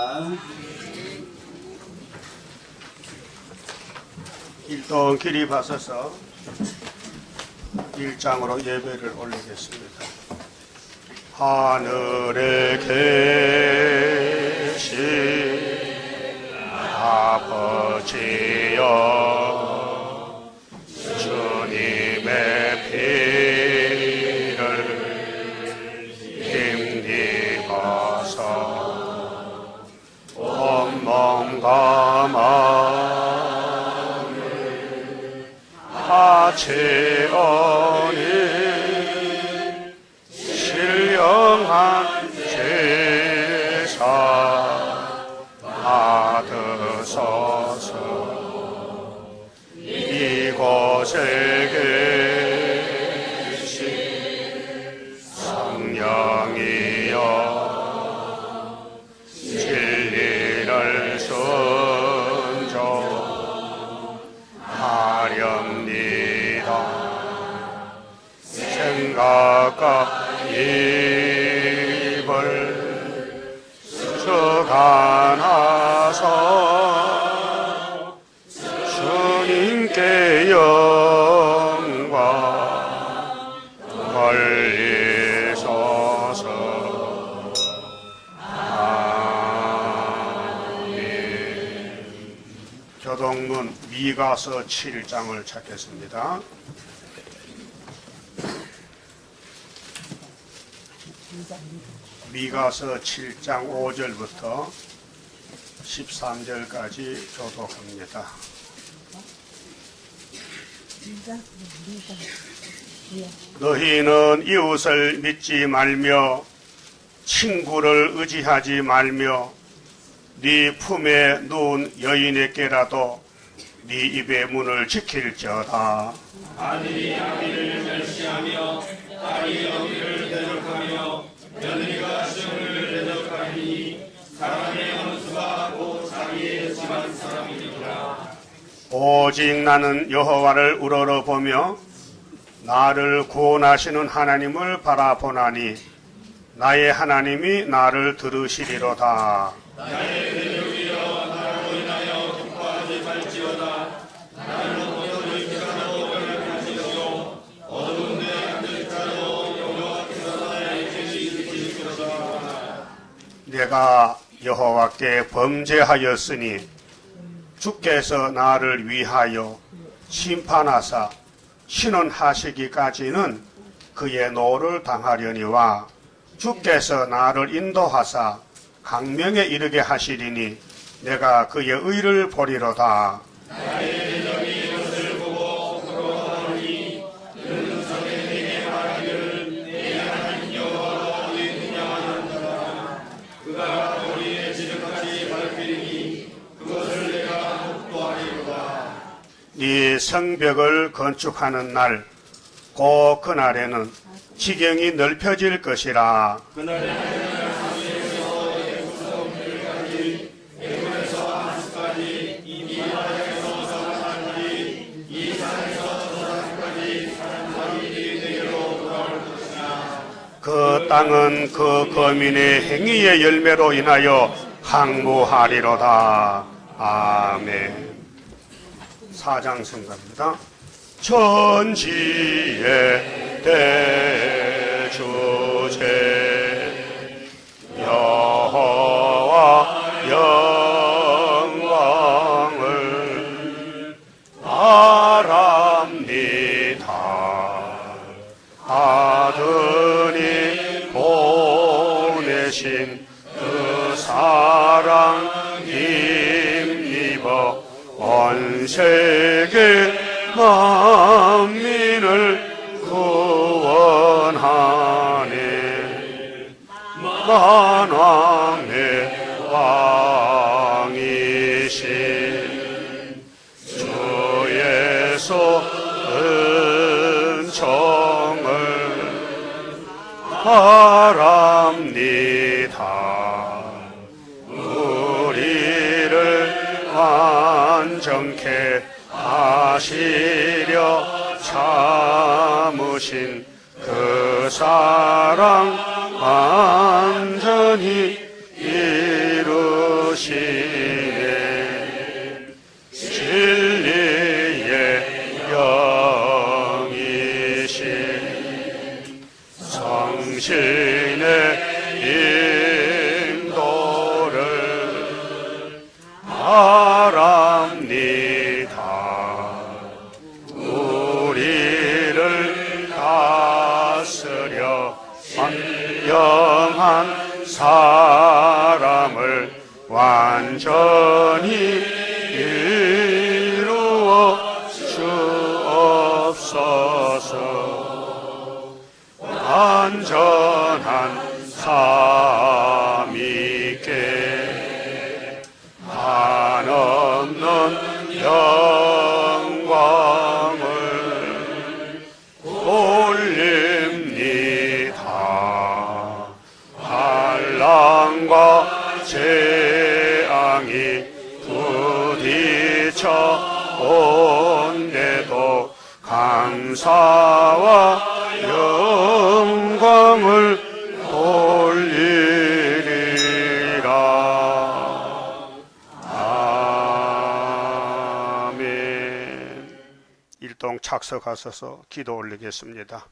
기도하겠습니다. 일동 길이 봐서서 1장으로 예배를 올리겠습니다. 하늘에 계신 아버지여, 주님의 피를 힘입어서 온 몸과 마음을 바치오니 신령한 제사 받으소서. 이곳에 계신 성령이여, 진리를 순종하렵니다. 생각과 입을 주관하사 주님께 영광 돌리소서. 아멘. 교동문 미가서 7장을 찾겠습니다. 미가서 7장 5절부터 13절까지 교독합니다. 너희는 이웃을 믿지 말며 친구를 의지하지 말며 네 품에 누운 여인에게라도 네 입의 문을 지킬지어다. 아들이 아비를 멸시하며 딸이 어미를 대적하며 며느리가 시험을 대적하니 사람의 원수가 곧 자기의 집안 사람이니라. 오직 나는 여호와를 우러러보며 나를 구원하시는 하나님을 바라보나니 나의 하나님이 나를 들으시리로다. 나의 대적이여 나로 인하여 기뻐하지 말지어다. 나는 어떤 자도 변할지어도 어두운 데 앉을 자도 여호와께서 나의 죄를 지키시리로다. 내가 여호와께 범죄하였으니 주께서 나를 위하여 심판하사 신원하시기까지는 그의 노를 당하려니와 주께서 나를 인도하사 강명에 이르게 하시리니 내가 그의 의를 보리로다. 나의 대적이 이것을 보고 부끄러워하니 그는 전에 내게 말하기를 내 하나님 여호와가 어디 있느냐 하였노라. 그가 우리의 지름까지 밟히리니 그것을 내가 목도하리로다. 네 성벽을 건축하는 날 곧 그날에는 지경이 넓혀질 것이라. 그날에는 상에서 애굽성들까지 애굽에서 안수까지 이 바다에서 사람까지 이 산에서 저 산까지 사는 사람들이 내게로 돌아올 것이나 그 땅은 그 거민의 행위의 열매로 인하여 항무하리로다. 아멘. 4장 성가입니다. 천지의 대주제 여호와 영광을 바랍니다. 아드님 보내신 그 사랑 힘입어 온 세계 만민을 구원하네. 만왕의 왕이신 주 예수 은총을 바랍니다. 우리를 완전케 하시려 참으신 그 사랑 완전히 이루 바람을 완전히 이루어 주옵소서. 완전한 삶 있게 한없는 영광을 돌립니다. 환난과 재앙이 부딪혀 온데도 감사와 영광을 돌리리라. 아멘. 일동 착석하셔서 기도 올리겠습니다.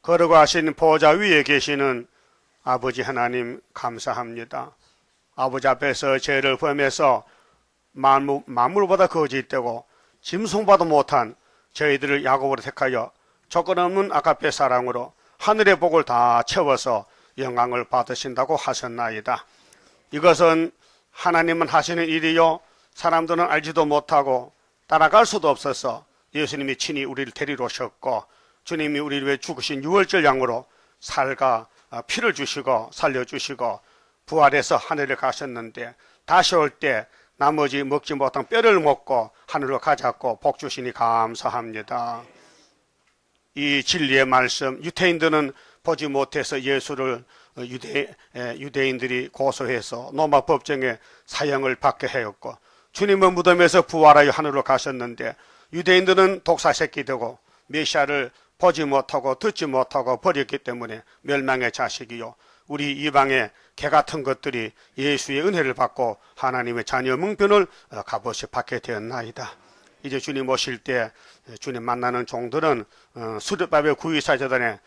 거룩하신 보좌 위에 계시는 아버지 하나님 감사합니다. 아버지 앞에서 죄를 범해서 만물보다 거짓되고 짐승보다 못한 저희들을 야곱으로 택하여 조건 없는 아가페 사랑으로 하늘의 복을 다 채워서 영광을 받으신다고 하셨나이다. 이것은 하나님은 하시는 일이요 사람들은 알지도 못하고 따라갈 수도 없어서 예수님이 친히 우리를 데리러 오셨고 주님이 우리를 위해 죽으신 유월절 양으로 살과 피를 주시고 살려주시고 부활해서 하늘에 가셨는데 다시 올 때 나머지 먹지 못한 뼈를 먹고 하늘로 가자고 복 주시니 감사합니다. 이 진리의 말씀, 유대인들은 보지 못해서 예수를 유대인들이 고소해서 로마 법정에 사형을 받게 하였고 주님은 무덤에서 부활하여 하늘로 가셨는데 유대인들은 독사 새끼 되고 메시아를 보지 못하고 듣지 못하고 버렸기 때문에 멸망의 자식이요 우리 이방의 개 같은 것들이 예수의 은혜를 받고 하나님의 자녀 명분을 값없이 받게 되었나이다. 이제 주님 오실 때 주님 만나는 종들은 수르바벨 구이사제단의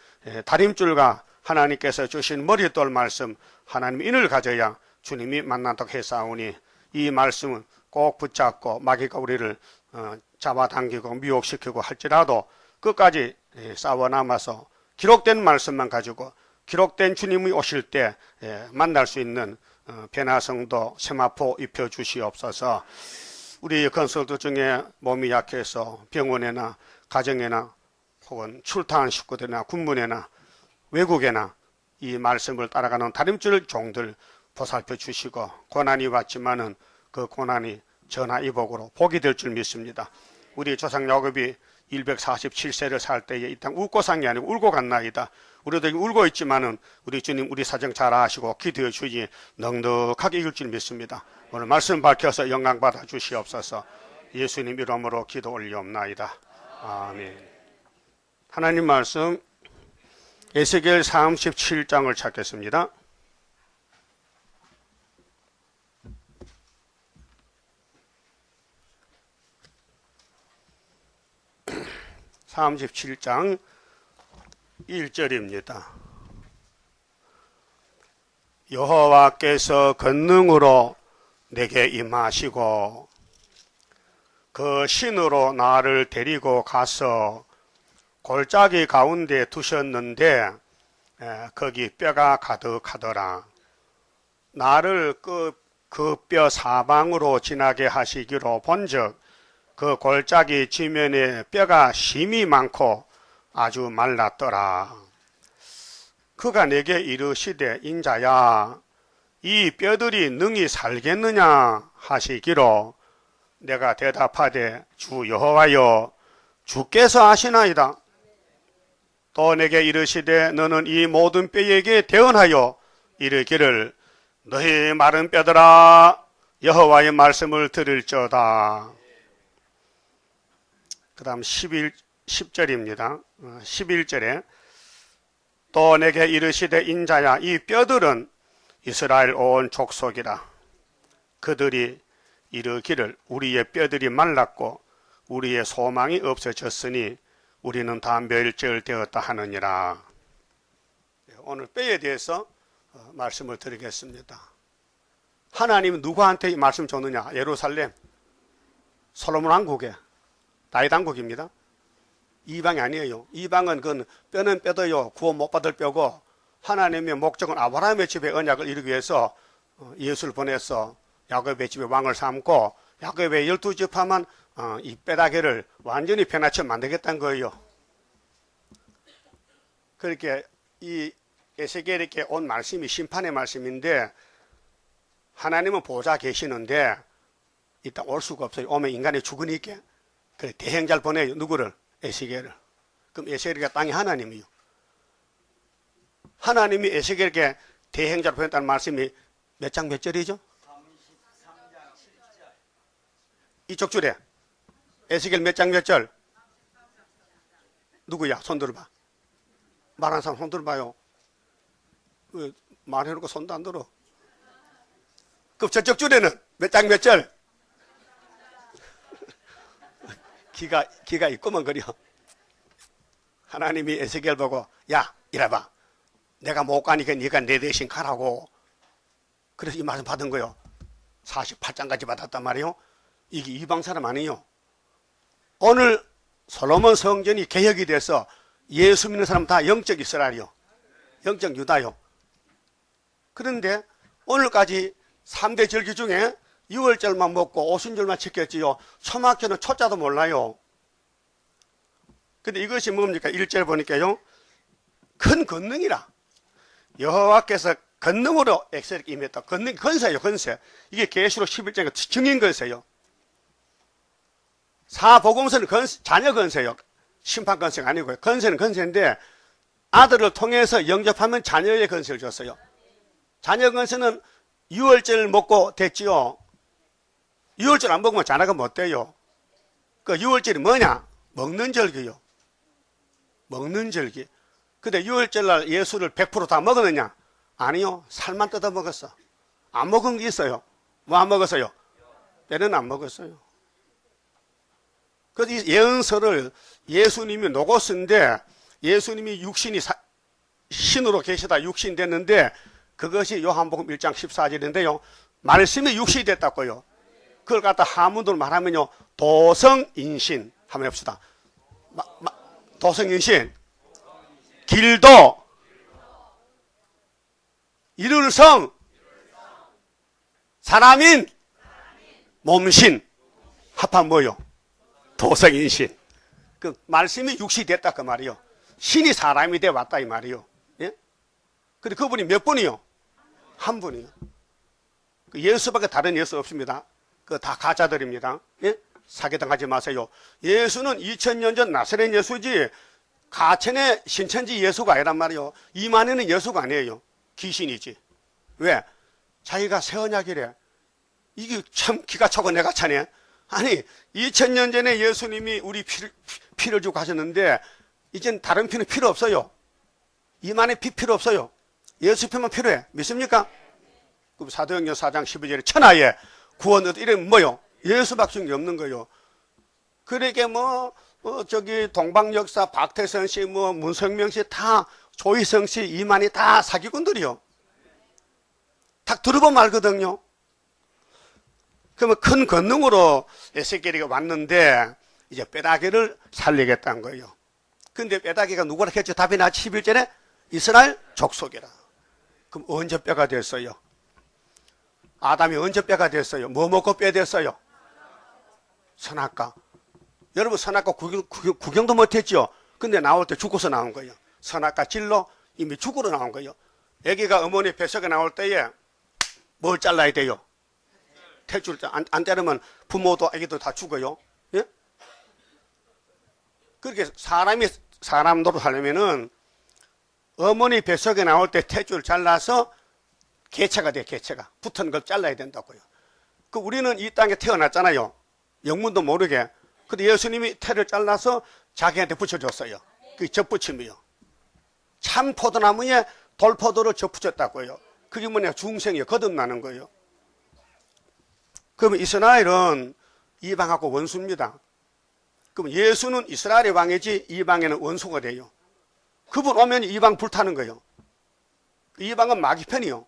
다림줄과 하나님께서 주신 머리돌 말씀 하나님의 인을 가져야 주님이 만난다고 했사오니 이 말씀은 꼭 붙잡고 마귀가 우리를 잡아당기고 미혹시키고 할지라도 끝까지 싸워남아서 기록된 말씀만 가지고 기록된 주님이 오실 때 만날 수 있는 변화성도 세마포 입혀주시옵소서. 우리 건설들 중에 몸이 약해서 병원에나 가정에나 혹은 출타한 식구들이나 군문에나 외국에나 이 말씀을 따라가는 다림줄 종들 보살펴 주시고 고난이 왔지만은 그 고난이 전화이복으로 복이 될 줄 믿습니다. 우리 조상 야곱이 147세를 살 때에 이 땅 웃고 산 게 아니고 울고 갔나이다. 우리도 울고 있지만은 우리 주님 우리 사정 잘 아시고 기도해 주지 넉넉하게 이길 줄 믿습니다. 오늘 말씀 밝혀서 영광 받아 주시옵소서. 예수님 이름으로 기도 올리옵나이다. 아멘. 하나님 말씀 에스겔 37장을 찾겠습니다. 37장 1절입니다. 여호와께서 권능으로 내게 임하시고 그 신으로 나를 데리고 가서 골짜기 가운데 두셨는데 거기 뼈가 가득하더라. 나를 그 뼈 사방으로 지나게 하시기로 본즉 그 골짜기 지면에 뼈가 심이 많고 아주 말랐더라. 그가 내게 이르시되 인자야 이 뼈들이 능히 살겠느냐 하시기로 내가 대답하되 주 여호와여 주께서 아시나이다. 또 내게 이르시되 너는 이 모든 뼈에게 대언하여 이르기를 너희 마른 뼈들아 여호와의 말씀을 들을지어다. 그 다음 10절입니다. 11절에 또 내게 이르시되 인자야 이 뼈들은 이스라엘 온 족속이라. 그들이 이르기를 우리의 뼈들이 말랐고 우리의 소망이 없어졌으니 우리는 다 멸절되었다 하느니라. 오늘 뼈에 대해서 말씀을 드리겠습니다. 하나님은 누구한테 이 말씀 줬느냐? 예루살렘 솔로몬 왕국에 다윗 왕국입니다. 이방이 아니에요. 이방은 그 뼈는 뼈도요 구원 못 받을 뼈고 하나님의 목적은 아브라함의 집에 언약을 이루기 위해서 예수를 보내서 야곱의 집에 왕을 삼고 야곱의 12지파만 이 뼈다귀를 완전히 변화처럼 만들겠다는 거예요. 그렇게 이 에스겔에게 온 말씀이 심판의 말씀인데 하나님은 보좌 계시는데 일단 올 수가 없어요. 오면 인간이 죽으니까. 그래 대행자를 보내요. 누구를? 에스겔을. 그럼 에스겔이 땅의 하나님이요. 하나님이 에스겔에게 대행자를 보냈다는 말씀이 몇 장 몇 절이죠? 33장 7절. 이쪽 줄에 에스겔 몇 장 몇 절? 누구야? 손 들어봐. 말하는 사람 손 들어봐요. 왜 말해놓고 손도 안 들어? 그럼 저쪽 줄에는 몇 장 몇 절? 기가 있구만 그려. 하나님이 에스겔 보고 야 이래봐. 내가 못 가니까 네가 내 대신 가라고. 그래서 이 말씀 받은 거요. 48장까지 받았단 말이요. 이게 이방 사람 아니에요. 오늘 솔로몬 성전이 개혁이 돼서 예수 믿는 사람 다 영적 이스라엘이요. 영적 유다요. 그런데 오늘까지 3대 절기 중에 6월절만 먹고 오순절만 지켰지요. 초막절은 초자도 몰라요. 근데 이것이 뭡니까? 1절 보니까요. 큰 권능이라. 여호와께서 권능으로 엑셀에게 임했다. 권능, 권세요, 권세. 이게 계시록 11장의 증인 권세요. 사복음서는 자녀 권세요. 심판 권세가 아니고요. 권세는 권세인데 아들을 통해서 영접하면 자녀의 권세를 줬어요. 자녀 권세는 6월절 먹고 됐지요. 6월절 안 먹으면 자녀가 못 돼요. 그 6월절이 뭐냐? 먹는 절기요. 먹는 절기. 근데 6월절 날 예수를 100% 다 먹었느냐? 아니요. 살만 뜯어 먹었어. 안 먹은 게 있어요. 뭐 안 먹었어요? 뼈는 안 먹었어요. 그래서 이 예언서를 예수님이 노고스인데 예수님이 육신이 신으로 계시다 육신 됐는데 그것이 요한복음 1장 14절인데요. 말씀이 육신이 됐다고요. 그걸 갖다 한문으로 말하면요. 도성인신 한번 해봅시다. 도성인신 길도 이룰 성 사람인 몸신 합하면 뭐요? 도성인신. 그 말씀이 육신이 됐다 그 말이요. 신이 사람이 돼 왔다 이 말이요. 예? 근데 그분이 몇 분이요? 한 분이요. 그 예수밖에 다른 예수 없습니다. 그 다 가짜들입니다. 예? 사기당하지 마세요. 예수는 2000년 전 나사렛 예수지 가천의 신천지 예수가 아니란 말이요. 이만희는 예수가 아니에요. 귀신이지. 왜? 자기가 새 언약이래. 이게 참 기가 차고 내가 차네. 아니 2000년 전에 예수님이 우리 피를 주고 가셨는데 이젠 다른 피는 필요 없어요. 이만희 피 필요 없어요. 예수 피만 필요해. 믿습니까? 그럼 사도행전 4장 12절에 천하에 구원 이름 뭐요? 예수밖에 없는 거요. 그러게 저기 동방역사 박태선 씨, 문성명 씨 다 조희성 씨, 이만희 다 사기꾼들이요. 딱 들어보면 알거든요. 그러면 큰 권능으로 에스겔이 왔는데 이제 뼈다귀를 살리겠다는 거예요. 근데 뼈다귀가 누구라 했죠? 답이 나 11절에 이스라엘 족속이라. 그럼 언제 뼈가 됐어요? 아담이 언제 뼈가 됐어요? 뭐 먹고 뼈 됐어요? 선악과. 여러분 선악과 구경도 못했죠? 근데 나올 때 죽어서 나온 거예요. 선악과 진로 이미 죽으러 나온 거예요. 애기가 어머니 뱃속에 나올 때에 뭘 잘라야 돼요? 탯줄 안 자르면 부모도 애기도 다 죽어요. 예? 그렇게 사람 노릇하려면은 어머니 뱃속에 나올 때 탯줄 잘라서 개체가 돼, 개체가. 붙은 걸 잘라야 된다고요. 그 우리는 이 땅에 태어났잖아요. 영문도 모르게. 근데 예수님이 태를 잘라서 자기한테 붙여줬어요. 그게 접붙임이요. 참 포도나무에 돌포도를 접붙였다고요. 그게 뭐냐? 중생이요. 거듭나는 거예요. 그러면 이스라엘은 이방하고 원수입니다. 그럼 예수는 이스라엘의 왕이지 이방에는 원수가 돼요. 그분 오면 이방 불타는 거예요. 이방은 마귀 편이요.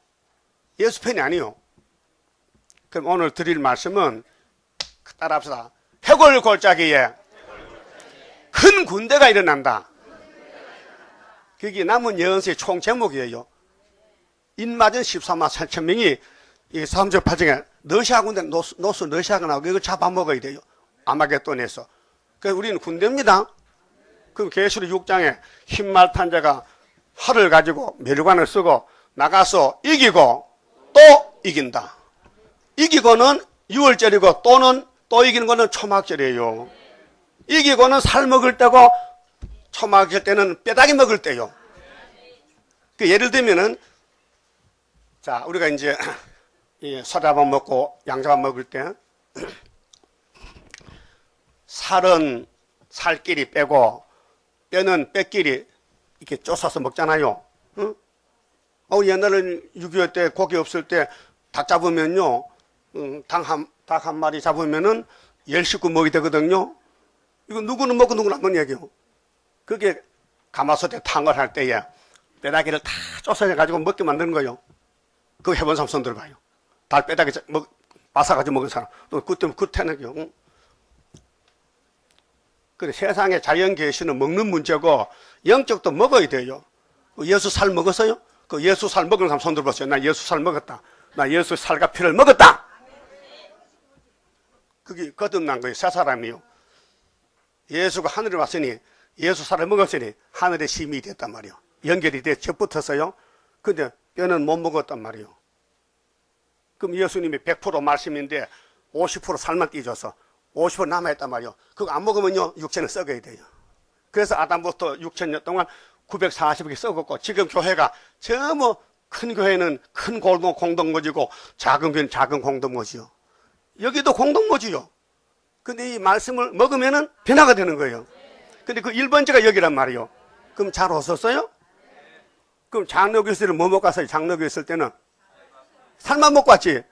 예수 편이 아니요. 그럼 오늘 드릴 말씀은 따라합시다. 해골 골짜기에 큰 군대가 일어난다. 그게 남은 예언서의 총 제목이에요. 인마전 14만 4천 명이 이 3절 8절에 러시아 군대 노스 러시아가 나오고 이걸 잡아먹어야 돼요. 아마겟돈에서. 그래서 우리는 군대입니다. 그럼 계시록 6장에 흰말 탄 자가 활을 가지고 멸관을 쓰고 나가서 이기고 또 이긴다. 이기고는 6월절이고 또는 또 이기는 거는 초막절이에요. 이기고는 살 먹을 때고 초막절 때는 뼈다귀 먹을 때요. 그 예를 들면은 자 우리가 이제 소라밥 먹고 양자밥 먹을 때 살은 살끼리 빼고 뼈는 뼈끼리 이렇게 쪼사서 먹잖아요. 응? 옛날에는 6.25 때 고기 없을 때 닭 잡으면요, 닭 한 마리 잡으면은 10식구 먹이 되거든요. 이거 누구는 먹고 누구는 안 먹는 얘기요. 그게 가마솥에 탕을 할 때에 뼈다귀를 다 쪼사가지고 먹게 만드는 거예요. 그거 해본 사람 손 들어봐요. 닭 뼈다귀 빠사가지고 먹은 사람. 또 그때 그때는요. 응? 그래, 세상에 자연 계시는 먹는 문제고 영적도 먹어야 돼요. 예수 살 먹었어요? 그 예수 살 먹은 사람 손 들어봤어요. 나 예수 살 먹었다. 나 예수 살과 피를 먹었다. 그게 거듭난 거예요. 새 사람이요. 예수가 하늘에 왔으니 예수 살을 먹었으니 하늘의 심이 됐단 말이요. 연결이 돼 접붙었어요. 근데 뼈는 못 먹었단 말이요. 그럼 예수님이 100% 말씀인데 50% 살만 띄줘서 50% 남아있단 말이요. 그거 안 먹으면요, 육체는 썩어야 돼요. 그래서 아담부터 6,000년 동안 940개 썩었고, 지금 교회가 전부 큰 교회는 큰 공동모지고, 작은 교회는 작은 공동모지요. 여기도 공동모지요. 근데 이 말씀을 먹으면은 변화가 되는 거예요. 근데 그 1번째가 여기란 말이요. 그럼 잘 오셨어요? 그럼 장로교 있을 때는 뭐 먹고 왔어요? 장로교 있을 때는? 살만 먹고 왔지?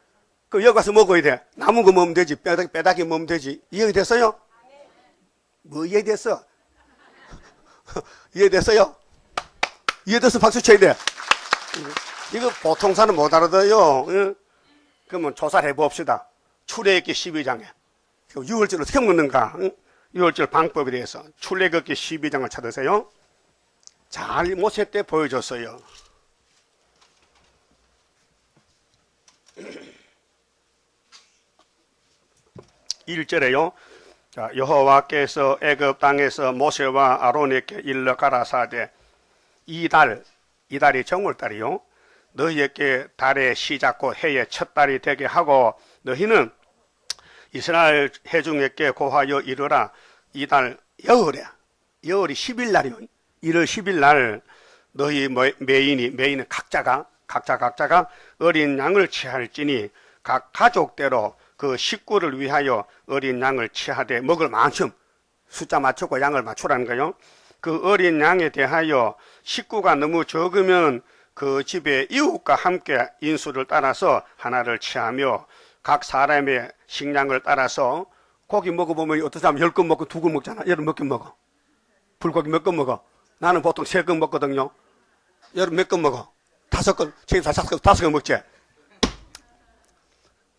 그 여기 가서 먹어야 돼. 남은 거 먹으면 되지. 뼈다귀 먹으면 되지. 이해됐어요? 뭐 이해됐어? 이해됐어요? 이해돼서 박수 쳐야 돼. 이거 보통 사람 못 알아들어요. 그러면 조사를 해봅시다. 출애굽기 12장에 6월절 어떻게 먹는가? 6월절 방법에 대해서 출애굽기 12장을 찾으세요. 잘 모세 때 보여줬어요. 1절에요. 자, 여호와께서 애굽 땅에서 모세와 아론에게 일러 가라사대 이달이 정월달이요. 너희에게 달의 시작고 해의 첫 달이 되게 하고 너희는 이스라엘 회중에게 고하여 이르라. 이달 여흘이 10일날이요. 1월 10일날 너희 메인은 각자가 어린 양을 취할지니 각 가족대로 그 식구를 위하여 어린 양을 취하되 먹을 만큼 숫자 맞추고 양을 맞추라는 거요. 그 어린 양에 대하여 식구가 너무 적으면 그 집의 이웃과 함께 인수를 따라서 하나를 취하며 각 사람의 식량을 따라서 고기 먹어보면 어떤 사람 10건 먹고 2건 먹잖아. 여러분 몇 건 먹어? 불고기 몇 건 먹어? 나는 보통 3건 먹거든요. 여러분 몇 건 먹어? 5건, 제일 5건 먹지?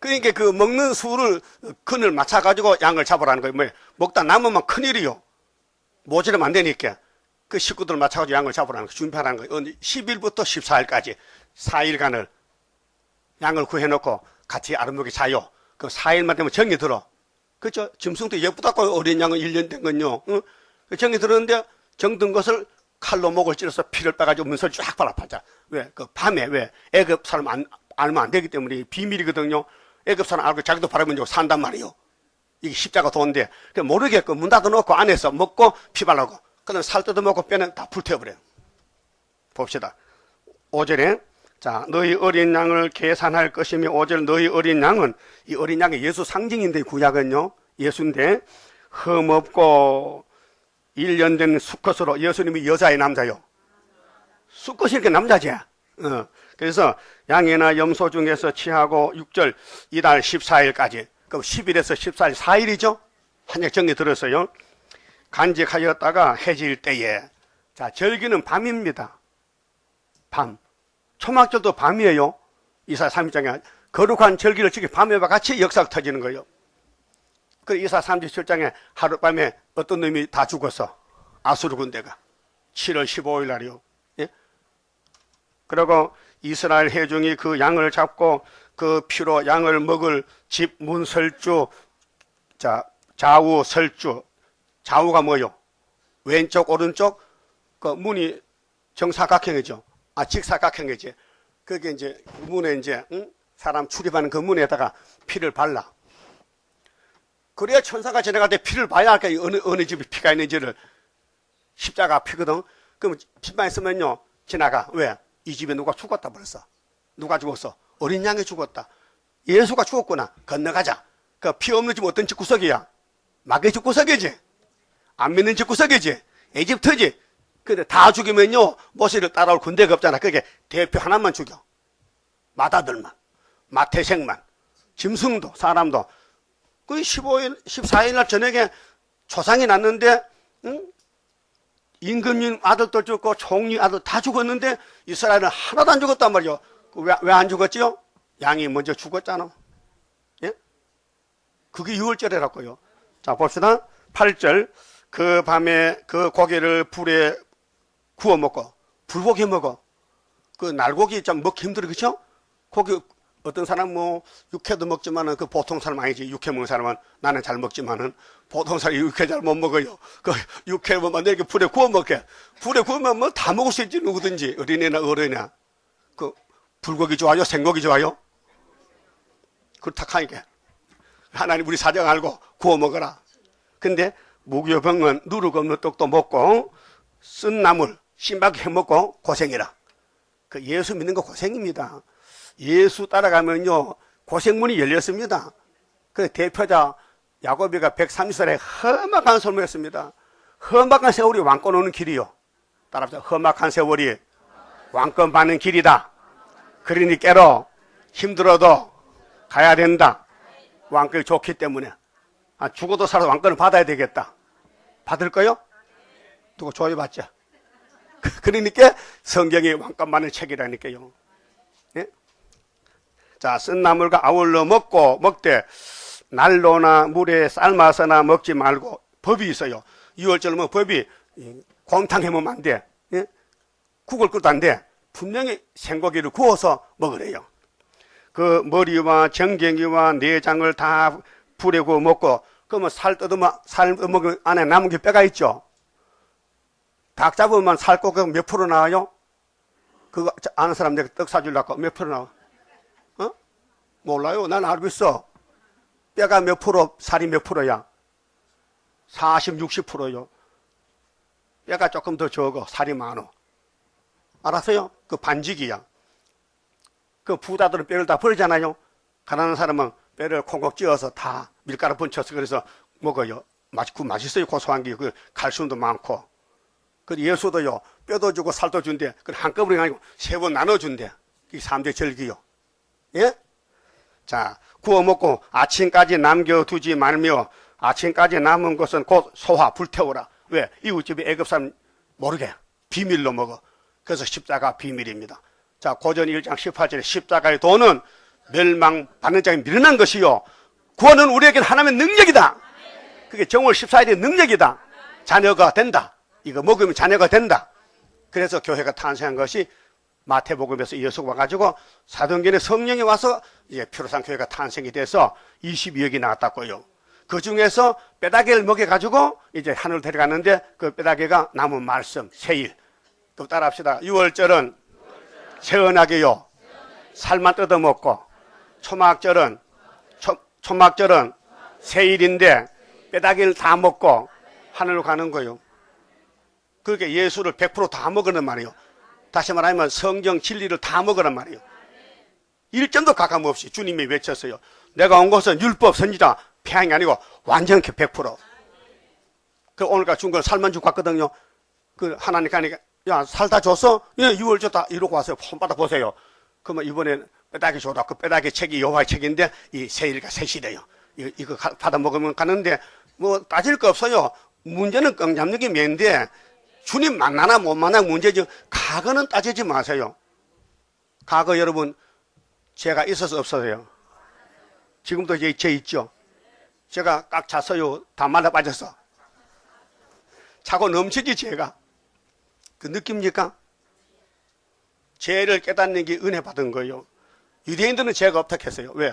그러니까 그 먹는 수를 큰을 맞춰가지고 양을 잡으라는 거예요. 뭐 먹다 남으면 큰일이요. 모자르면 안 되니까 그 식구들 맞춰가지고 양을 잡으라는 거 준비하라는 거예요. 10일부터 14일까지 4일간을 양을 구해놓고 같이 아름다게 자요. 그 4일만 되면 정이 들어. 그렇죠? 짐승도 예쁘다고 어린 양은 1년 된 건요. 응? 정이 들었는데 정든 것을 칼로 목을 찔러서 피를 빼가지고 문서를 쫙 발라파자. 왜? 그 밤에 왜? 애굽 사람 알면 안 되기 때문에 비밀이거든요. 애굽 사람 알고 자기도 바라보면 산단 말이에요. 이게 십자가 도인데 모르겠고 문 닫아놓고 안에서 먹고 피 바르고 그다음 살 뜯어먹고 뼈는 다 불태워버려요. 봅시다. 5절에 자 너희 어린 양을 계산할 것이며 5절 너희 어린 양은 이 어린 양이 예수 상징인데 구약은요. 예수인데 흠없고 1년 된 수컷으로 예수님이 여자의 남자요. 수컷이 이렇게 남자지. 그래서 양이나 염소 중에서 취하고 6절 이달 14일까지 그럼 10일에서 14일 4일이죠. 한약 정리 들었어요. 간직하였다가 해질 때에 자 절기는 밤입니다. 밤. 초막절도 밤이에요. 이사야 3장에 거룩한 절기를 지키 밤에와 같이 역사가 터지는 거예요. 그 이사 37장에 하룻밤에 어떤 놈이 다 죽었어. 아수르 군대가. 7월 15일 날이요. 예? 그리고 이스라엘 회중이 그 양을 잡고 그 피로 양을 먹을 집 문설주, 좌우 설주. 좌우가 뭐요? 왼쪽, 오른쪽, 그 문이 정사각형이죠. 직사각형이지. 그게 이제 문에 이제, 사람 출입하는 그 문에다가 피를 발라. 그래야 천사가 지나갈 때 피를 봐야 할까? 어느 집에 피가 있는지를. 십자가 피거든. 그럼 피만 있으면요, 지나가. 왜? 이 집에 누가 죽었다 벌써. 누가 죽었어? 어린 양이 죽었다. 예수가 죽었구나. 건너가자. 그 피 없는 집 어떤 집 구석이야? 마귀 집 구석이지. 안 믿는 집 구석이지. 에집트지. 근데 다 죽이면요, 모세를 따라올 군대가 없잖아. 그게 대표 하나만 죽여. 마다들만. 마태생만. 짐승도, 사람도. 그 14일 날 저녁에 초상이 났는데, 임금님 아들도 죽고 총리 아들 다 죽었는데 이스라엘은 하나도 안 죽었단 말이요. 왜 안 죽었지요? 양이 먼저 죽었잖아. 예? 그게 유월절이라고요. 자, 봅시다. 8절. 그 밤에 그 고기를 불에 구워 먹고, 불고기 먹어. 그 날고기 좀 먹기 힘들어, 그쵸? 고기, 어떤 사람 뭐, 육회도 먹지만은 그 보통 사람 아니지. 육회 먹는 사람은 나는 잘 먹지만은 보통 사람이 육회 잘 못 먹어요. 그 육회 뭐 만들게 불에 구워 먹게. 불에 구우면 뭐 다 먹을 수 있지, 누구든지. 어린애나 어른이나. 그 불고기 좋아요? 생고기 좋아요? 그렇다 하니까. 하나님 우리 사정 알고 구워 먹어라. 근데 무교병은 누룩 없는 떡도 먹고, 쓴 나물, 신박히 해 먹고 고생해라. 그 예수 믿는 거 고생입니다. 예수 따라가면요, 고생문이 열렸습니다. 그 대표자 야고비가 130살에 험악한 설명했습니다. 험악한 세월이 왕권 오는 길이요. 따라합시다. 험악한 세월이 왕권 받는 길이다. 그러니 깨러 힘들어도 가야 된다. 왕권이 좋기 때문에. 죽어도 살아도 왕권을 받아야 되겠다. 받을 거요? 누구 조여봤죠? 그러니까 성경이 왕권 받는 책이라니까요. 예? 자, 쓴 나물과 아울러 먹되 난로나 물에 삶아서나 먹지 말고. 법이 있어요. 6월절 뭐 법이 곰탕 해먹으면 안 돼. 예? 국을 끓도 안 돼. 분명히 생고기를 구워서 먹으래요. 그 머리와 정갱이와 내장을 다 불에 구워 먹고, 그러면 살 뜯으면 안에 남은 게 뼈가 있죠. 닭 잡으면 살 꼭몇 프로 나와요? 그거 아는 사람 내가 떡 사주려고 몇 프로 나와? 몰라요. 난 알고 있어. 뼈가 몇 프로, 살이 몇 프로야? 40, 60%요. 뼈가 조금 더 적어, 살이 많어. 알았어요? 그 반직이야. 그 부자들은 뼈를 다 버리잖아요. 가난한 사람은 뼈를 콩콩 찧어서 다 밀가루 번쳐서 그래서 먹어요. 맛있어요. 고소한 게. 그 칼슘도 많고. 그 예수도요, 뼈도 주고 살도 준대. 그 한꺼번에 아니고 세 번 나눠준대. 이게 3대 절기요. 예? 자, 구워 먹고 아침까지 남겨두지 말며, 아침까지 남은 것은 곧 소화, 불태워라. 왜? 이웃집이 애굽 사람 모르게 비밀로 먹어. 그래서 십자가 비밀입니다. 자, 고전 1장 18절에 십자가의 도는 멸망받는 자에 미련한 것이요, 구원은 우리에게 하나님의 능력이다. 그게 정월 14일의 능력이다. 자녀가 된다. 이거 먹으면 자녀가 된다. 그래서 교회가 탄생한 것이 마태복음에서 예수가 와가지고 사도행전에 성령이 와서 이제 피로산 교회가 탄생이 돼서 22억이 나왔다고요. 그 중에서 뼈다귀를 먹여가지고 이제 하늘로 데려갔는데 그 뼈다귀가 남은 말씀, 세일. 또 따라합시다. 6월절은 세언하게요. 살만 뜯어먹고, 초막절은 세일인데 뼈다귀를 다 먹고 하늘로 가는 거예요. 그렇게 예수를 100% 다 먹으란 말이에요. 다시 말하면 성경 진리를 다 먹으란 말이에요. 일점도 가감없이 주님이 외쳤어요. 내가 온 것은 율법 선지자 폐항이 아니고 완전히 100%. 그 오늘까지 준 걸 살만 주고 갔거든요. 그 하나님 가니까 야, 살 다 줬어? 예, 6월 줬다. 이러고 와서 손바닥 보세요. 그러면 이번엔 뼈다귀 줘라. 그 뼈다귀 책이 여호와의 책인데 이 세일과 세시래요. 이거 받아 먹으면 가는데 뭐 따질 거 없어요. 문제는 羹 잡는 게 맨데 주님 만나나 못 만나 문제죠. 과거는 따지지 마세요. 과거 여러분 제가 있어서 없어서요. 지금도 제 있죠. 제가 꽉 찼어요. 다 말라 빠졌어. 차고 넘치지 죄가. 그 느낍니까? 죄를 깨닫는 게 은혜 받은 거예요. 유대인들은 죄가 없다 했어요. 왜?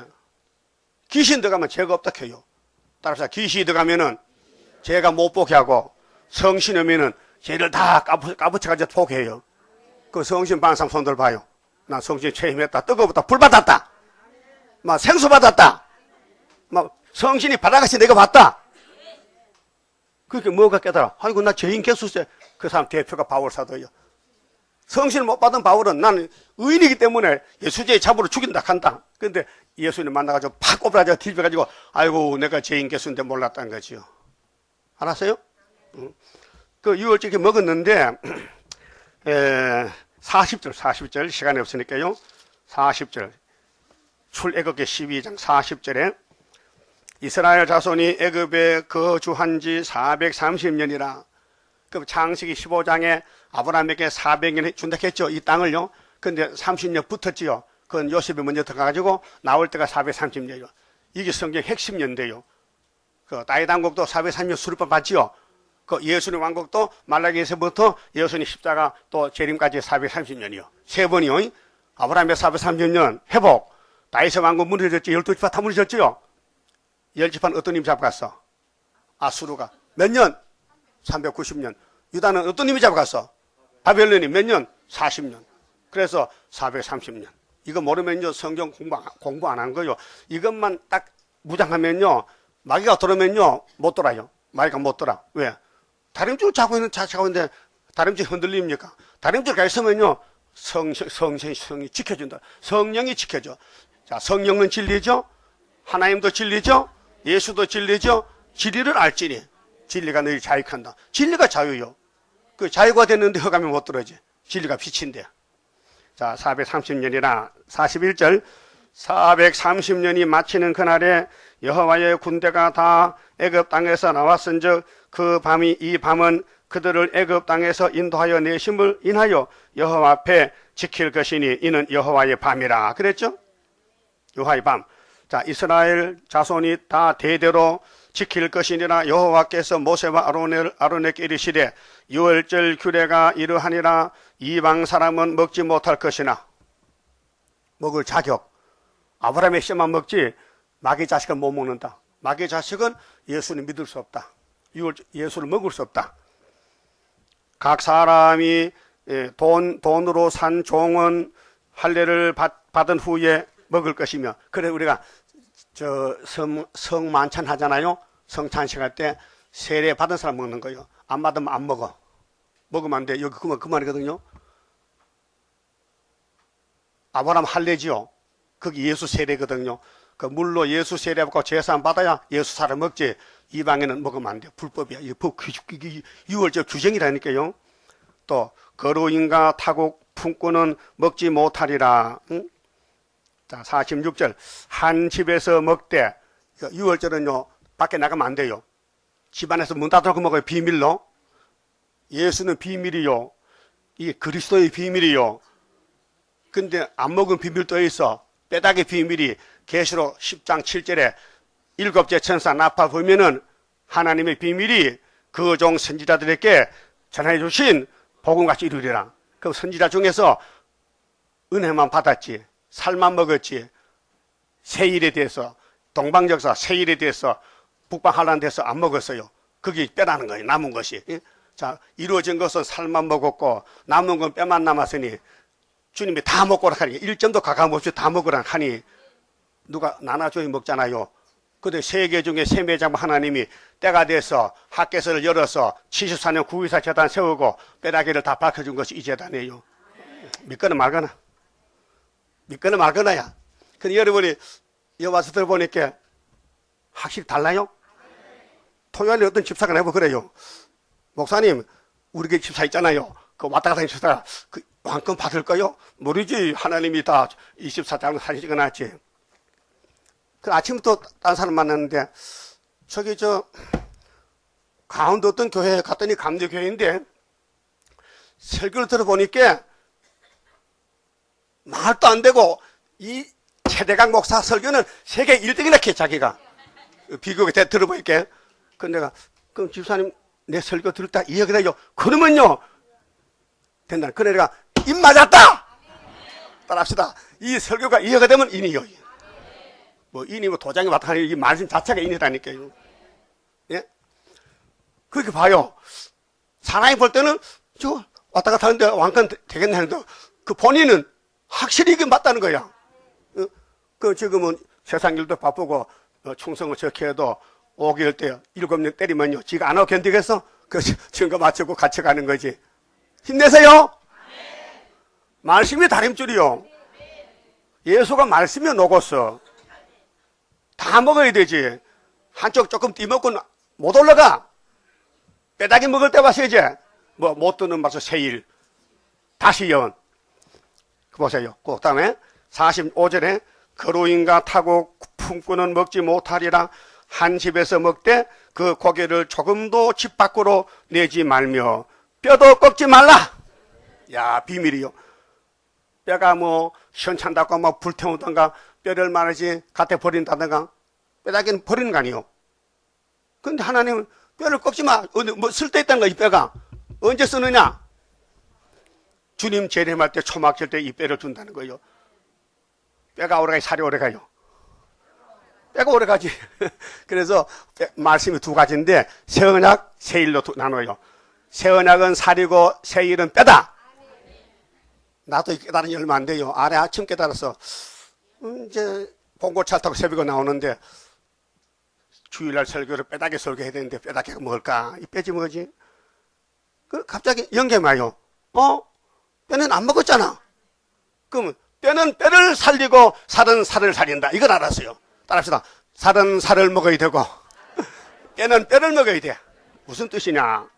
귀신 들어가면 죄가 없다 해요. 따라서 귀신이 들어가면은 죄가 못 보게 하고, 성신 오면은 죄를 다 까부쳐가지고 포기해요. 그 성신 받은 사람 손들 봐요. 난 성신 체험했다. 뜨거웠다. 불 받았다. 막 생수 받았다. 막 성신이 받아가시 내가 봤다. 그렇게 뭐가 깨달아? 아이고 나 죄인 개수세. 그 사람 대표가 바울 사도예요. 성신을 못 받은 바울은 나는 의인이기 때문에 예수죄 잡으러 죽인다 한다. 근데 예수님 만나가지고 팍 꼬부라져 뒤집어가지고 아이고 내가 죄인 개수인데 몰랐다는 거지요. 알았어요? 그 6월절에 먹었는데 40절 시간이 없으니까요. 40절 출애굽기 12장 40절에 이스라엘 자손이 애굽에 거주한 지 430년이라. 그 창세기 15장에 아브라함에게 400년 준다 했죠. 이 땅을요. 근데 30년 붙었지요. 그건 요셉이 먼저 들어가가지고 나올 때가 430년이요. 이게 성경 핵심 연대요. 그 다윗 왕국도 430년 수르법 받지요. 그 예수님 왕국도 말라기에서부터 예수님 십자가 또 재림까지 430년이요. 세 번이요. 아브라함의 430년 회복. 다윗의 왕국 무너졌지. 12지파 다 무너졌지요. 10지파는 어떤 힘 잡아갔어? 아수르가. 몇 년? 390년. 유다는 어떤 힘이 잡아갔어? 바벨론이 몇 년? 40년. 그래서 430년. 이거 모르면요, 성경 공부 안 한 거요. 이것만 딱 무장하면요, 마귀가 들어오면요, 못 돌아요. 마귀가 못 돌아. 왜? 다림줄 자고 있는데, 다림줄 흔들립니까? 다림줄 가 있으면요, 성이 지켜준다. 성령이 지켜줘. 자, 성령은 진리죠? 하나님도 진리죠? 예수도 진리죠? 진리를 알지니. 진리가 너희 자유한다. 진리가 자유요. 그 자유가 됐는데 허감이 못 들어지. 진리가 빛인데. 자, 430년이나 41절. 430년이 마치는 그날에 여호와의 군대가 다 애굽 땅에서 나왔은즉 그 밤이 이 밤은 그들을 애굽 땅에서 인도하여 내심을 인하여 여호와 앞에 지킬 것이니 이는 여호와의 밤이라. 그랬죠? 여호와의 밤. 자, 이스라엘 자손이 다 대대로 지킬 것이니라. 여호와께서 모세와 아론에게 이르시되 유월절 규례가 이러하니라. 이방 사람은 먹지 못할 것이나. 먹을 자격. 아브라함의 씨만 먹지 마귀 자식은 못 먹는다. 마귀 자식은 예수를 믿을 수 없다. 예수를 먹을 수 없다. 각 사람이 돈으로 산 종은 할례를 받은 후에 먹을 것이며. 그래 우리가 성 만찬 하잖아요. 성찬식 할 때 세례 받은 사람 먹는 거예요. 안 받으면 안 먹어. 먹으면 안 돼. 여기 그 말이거든요. 아브라함 할례지요. 그게 예수 세례거든요. 그 물로 예수 세례 받고 제사 받아야 예수 살아 먹지. 이방에는 먹으면 안 돼. 불법이야. 이게 유월절 규정이라니까요. 또 거루인과 타국 품꾼은 먹지 못하리라. 응? 자, 46절. 한 집에서 먹되, 유월절은요, 밖에 나가면 안 돼요. 집안에서 문 닫아놓고 먹어요. 비밀로. 예수는 비밀이요. 이게 그리스도의 비밀이요. 근데 안 먹은 비밀도 있어. 빼닥의 비밀이 계시록 10장 7절에 7째 천사 나파 보면은 하나님의 비밀이 그 종 선지자들에게 전해 주신 복음같이 이루리라. 그 선지자 중에서 은혜만 받았지. 살만 먹었지. 세일에 대해서 동방역사 세일에 대해서 북방한란에 대해서 안 먹었어요. 그게 빼라는 거예요. 남은 것이. 자, 이루어진 것은 살만 먹었고 남은 건 뼈만 남았으니 주님이 다 먹으라 하니 1점도 가감 없이 다 먹으라 하니 누가 나눠줘야 먹잖아요. 근데 세계 중에 세매장 하나님이 때가 돼서 학개서를 열어서 74년 구의사 재단 세우고 뼈다귀를 다 밝혀준 것이 이 재단이에요. 믿거나 말거나. 믿거나 말거나야. 근데 여러분이 여기 와서 들어보니까 확실히 달라요? 토요일에 어떤 집사가 내고 그래요. 목사님, 우리 게 집사 있잖아요. 그 왔다 갔다 하는 집사가 그 왕권 받을까요? 모르지. 하나님이 다 24장을 사진 찍어놨지. 그 아침부터 딴 사람 만났는데 저기 강원도 어떤 교회에 갔더니 감리교회인데 설교를 들어보니까 말도 안 되고 이 최대강 목사 설교는 세계 1등이나 해 자기가. 비교가 들어볼게. 그럼 내가, 그럼 집사님 내 설교 들을 때 이해가 되죠? 그러면요, 된다. 그래 내가 입 맞았다! 따라합시다. 이 설교가 이해가 되면 인이요. 뭐 인이 뭐 도장이 왔다 하니 이 말씀 자체가 인이라니까요. 예? 그렇게 봐요. 사람이 볼 때는 저 왔다 갔다 하는데 왕건 되겠네 하는데 그 본인은 확실히 이게 맞다는 거야. 그 지금은 세상 일도 바쁘고 충성을 저렇게 해도 5개월 때 7명 때리면요. 지가 안 하고 견디겠어? 그 증거 맞추고 같이 가는 거지. 힘내세요. 말씀이 다림줄이요. 예수가 말씀이 녹았어. 다 먹어야 되지. 한쪽 조금 띠먹고 못 올라가. 빼다기 먹을 때 와서 이제 뭐 못 듣는 맛서 세일 다시 연. 보세요. 그 다음에 45절에 거루인가 타고 품꾼은 먹지 못하리라. 한 집에서 먹되 그 고기를 조금도 집 밖으로 내지 말며 뼈도 꺾지 말라. 야, 비밀이요. 뼈가 뭐 시원찬다고 막 불태우던가 뼈를 말하지 갖다 버린다던가 뼈다귀는 버리는 거 아니에요. 근데 하나님은 뼈를 꺾지 마. 뭐 쓸데있다는 거야. 이 뼈가 언제 쓰느냐? 주님 재림할 때 초막절 때 이 뼈를 준다는 거예요. 뼈가 오래가요, 살이 오래가요? 뼈가 오래가지. 그래서 말씀이 두 가지인데 새 언약, 새 일로 나눠요. 새 언약은 살이고 새 일은 뼈다. 나도 깨달은 지 얼마 안 돼요. 아래 아침 깨달았어. 이제 봉고차 타고 새벽에 나오는데 주일날 설교를 뼈다귀 설교해야 되는데 뼈다귀가 뭘까? 이 뼈지 뭐지? 그 갑자기 연결이 와요. 뼈는 안 먹었잖아. 그러면 뼈는 뼈를 살리고 살은 살을 살린다. 이걸 알았어요. 따라합시다. 살은 살을 먹어야 되고 뼈는 뼈를 먹어야 돼. 무슨 뜻이냐?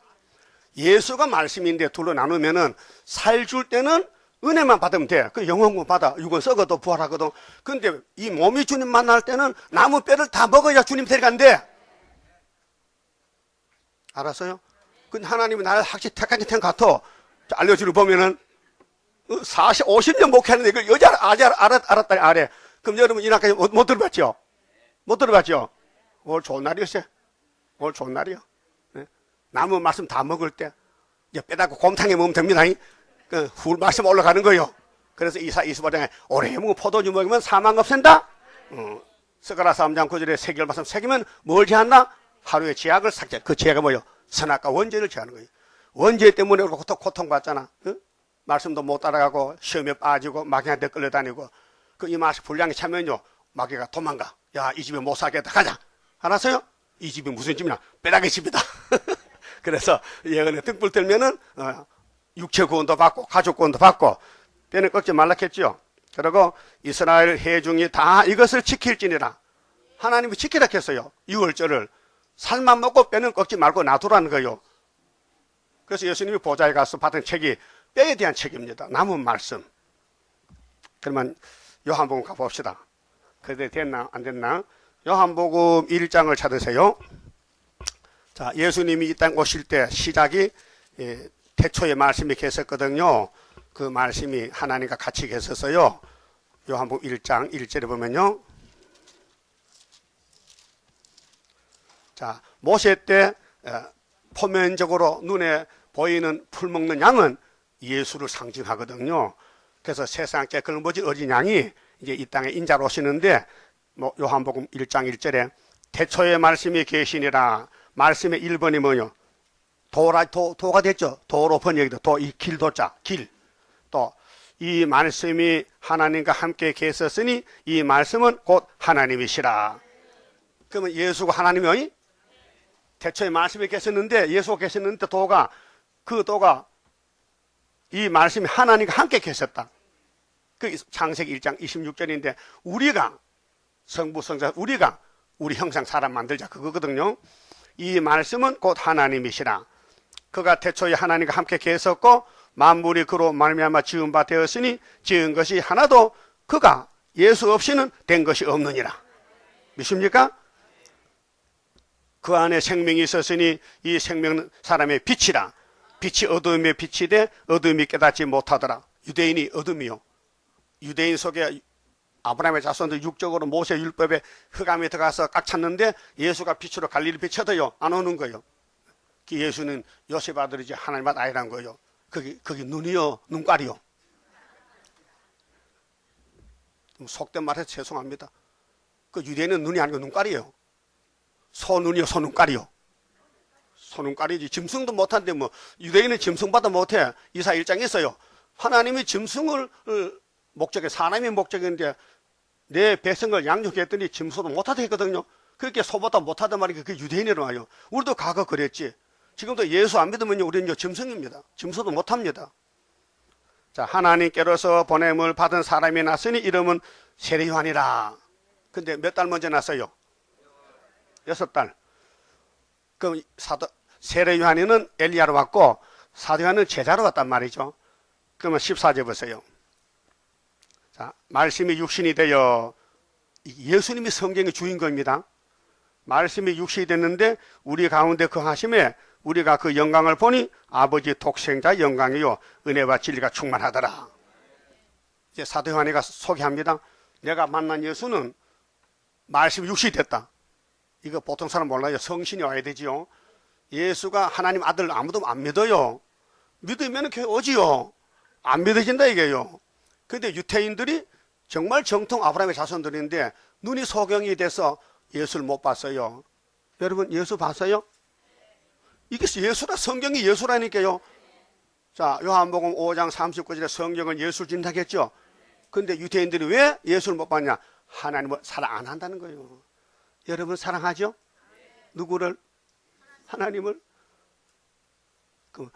예수가 말씀인데 둘로 나누면은 살 줄 때는 은혜만 받으면 돼. 그 영혼만 받아. 육은 썩어도 부활하거든. 근데 이 몸이 주님 만날 때는 나무 뼈를 다 먹어야 주님 데려간대. 알았어요? 근데 하나님이 나를 확실히 택하게 된 것 같아. 알려주를 보면은 40, 50년 목회하는데 이걸 여자 알았다 아래. 그럼 여러분 이날까지 못 들어봤죠? 못 들어봤죠? 오늘 좋은 날이었어요. 오늘 좋은 날이요. 네? 나무 말씀 다 먹을 때 이제 빼다가 곰탕에 먹으면 됩니다. 그 훌 말씀 올라가는 거예요. 그래서 이사 25장에 오래 먹으면 포도주 먹으면 사망 없앤다. 스가랴 3장 9절에 세계를 말씀 새기면 뭘 제한다? 하루의 제약을 삭제. 그 제약이 뭐예요? 선악과 원죄를 제하는 거예요. 원죄 때문에 고통받잖아. 응? 말씀도 못 따라가고 시험에 빠지고 마귀한테 끌려다니고 그 이 맛이 불량이 차면요 마귀가 도망가. 야, 이 집에 못 살겠다. 가자. 알았어요? 이 집이 무슨 집이냐? 뼈다귀 집이다. 그래서 예언에 등불 들면은 육체 구원도 받고 가족 구원도 받고 뼈는 꺾지 말라 했죠. 그리고 이스라엘 회중이 다 이것을 지킬지니라. 하나님이 지키라 했어요. 6월절을 살만 먹고 뼈는 꺾지 말고 놔두라는 거예요. 그래서 예수님이 보좌에 가서 받은 책이 뼈에 대한 책입니다. 남은 말씀. 그러면 요한복음 가봅시다. 그때 됐나 안 됐나? 요한복음 1장을 찾으세요. 자, 예수님이 이 땅 오실 때 시작이 태초에 말씀이 계셨거든요. 그 말씀이 하나님과 같이 계셨어요. 요한복음 1장 1절에 보면요. 자, 모세 때 표면적으로 눈에 보이는 풀 먹는 양은 예수를 상징하거든요. 그래서 세상께 걸머진 어린 양이 이제 이 땅에 인자로 오시는데 요한복음 1장 1절에 태초에 말씀이 계시니라. 말씀의 1번이 뭐요? 도가 됐죠. 도로 번역이다. 이 길도자, 길. 또 이 말씀이 하나님과 함께 계셨으니 이 말씀은 곧 하나님이시라. 그러면 예수가 하나님이 태초에 말씀이 계셨는데 예수가 계셨는데 그 도가 이 말씀이 하나님과 함께 계셨다. 그 창세기 1장 26절인데 우리가 성부 성자 우리가 우리 형상 사람 만들자 그거거든요. 이 말씀은 곧 하나님이시라. 그가 태초에 하나님과 함께 계셨고 만물이 그로 말미암아 지은 바 되었으니 지은 것이 하나도 그가 예수 없이는 된 것이 없느니라. 믿습니까? 그 안에 생명이 있었으니 이 생명은 사람의 빛이라. 빛이 어둠의 빛이 돼 어둠이 깨닫지 못하더라. 유대인이 어둠이요. 유대인 속에 아브라함의 자손들 육적으로 모세 율법에 흑암에 들어가서 꽉 찼는데 예수가 빛으로 갈릴리 비쳐도요 안 오는 거예요. 그 예수는 요셉 아들이지 하나님의 아이란 거예요. 거기 눈이요 눈깔이요. 속된 말해서 죄송합니다. 그 유대인은 눈이 아니고 눈깔이에요. 소눈이요 소눈깔이요. 소눈깔이지. 짐승도 못한데 뭐 유대인은 짐승보다 못해. 이사 1장에 있어요. 하나님이 짐승을 목적에 사람이 목적인데 내 백성을 양육했더니 짐승도 못하다 했거든요. 그렇게 소보다 못하단 말이 그게 유대인이라고 해요. 우리도 과거 그랬지. 지금도 예수 안 믿으면요 우리는 짐승입니다. 짐승도 못합니다. 자, 하나님께로서 보냄을 받은 사람이 났으니 이름은 세례 요한이라. 근데 몇 달 먼저 났어요? 6달. 그럼 세례 요한이는 엘리야로 왔고 사도 요한은 제자로 왔단 말이죠. 그러면 14절 보세요. 자, 말씀이 육신이 되어 예수님이 성경의 주인공입니다. 말씀이 육신이 됐는데 우리 가운데 거하심에 우리가 그 영광을 보니 아버지 독생자 영광이요 은혜와 진리가 충만하더라. 이제 사도 요한이가 소개합니다. 내가 만난 예수는 말씀이 육신이 됐다. 이거 보통 사람 몰라요. 성신이 와야 되지요. 예수가 하나님 아들 아무도 안 믿어요. 믿으면 교회 오지요. 안 믿어진다 이게요. 근데 유태인들이 정말 정통 아브라함의 자손들인데 눈이 소경이 돼서 예수를 못 봤어요. 여러분 예수 봤어요? 이게 예수라, 성경이 예수라니까요. 자, 요한복음 5장 39절에 성경은 예수를 진다겠죠. 근데 유대인들이 왜 예수를 못 봤냐? 하나님을 사랑 안 한다는 거예요. 여러분 사랑하죠? 누구를? 하나님을. 그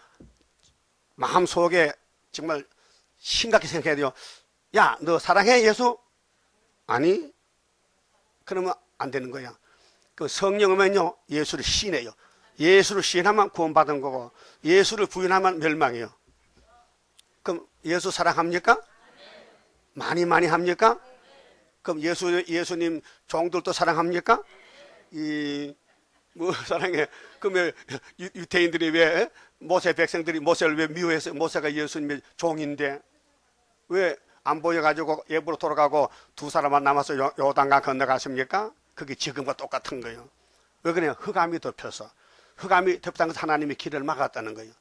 마음속에 정말 심각히 생각해야 돼요. 야, 너 사랑해 예수? 아니? 그러면 안 되는 거야. 그 성령은요 예수를 시인해요. 예수를 시인하면 구원받은 거고 예수를 부인하면 멸망이에요. 그럼 예수 사랑합니까? 많이 합니까? 그럼 예수님 종들도 사랑합니까? 뭐 사랑해? 그러면 유태인들이 왜 모세 백성들이 모세를 왜 미워했어요? 모세가 예수님의 종인데 왜 안 보여가지고 예부로 돌아가고 두 사람만 남아서 요단강 건너갔습니까? 그게 지금과 똑같은 거예요. 왜 그래요? 흑암이 덮여서. 흑암이 덮다는 것은 하나님이 길을 막았다는 거예요.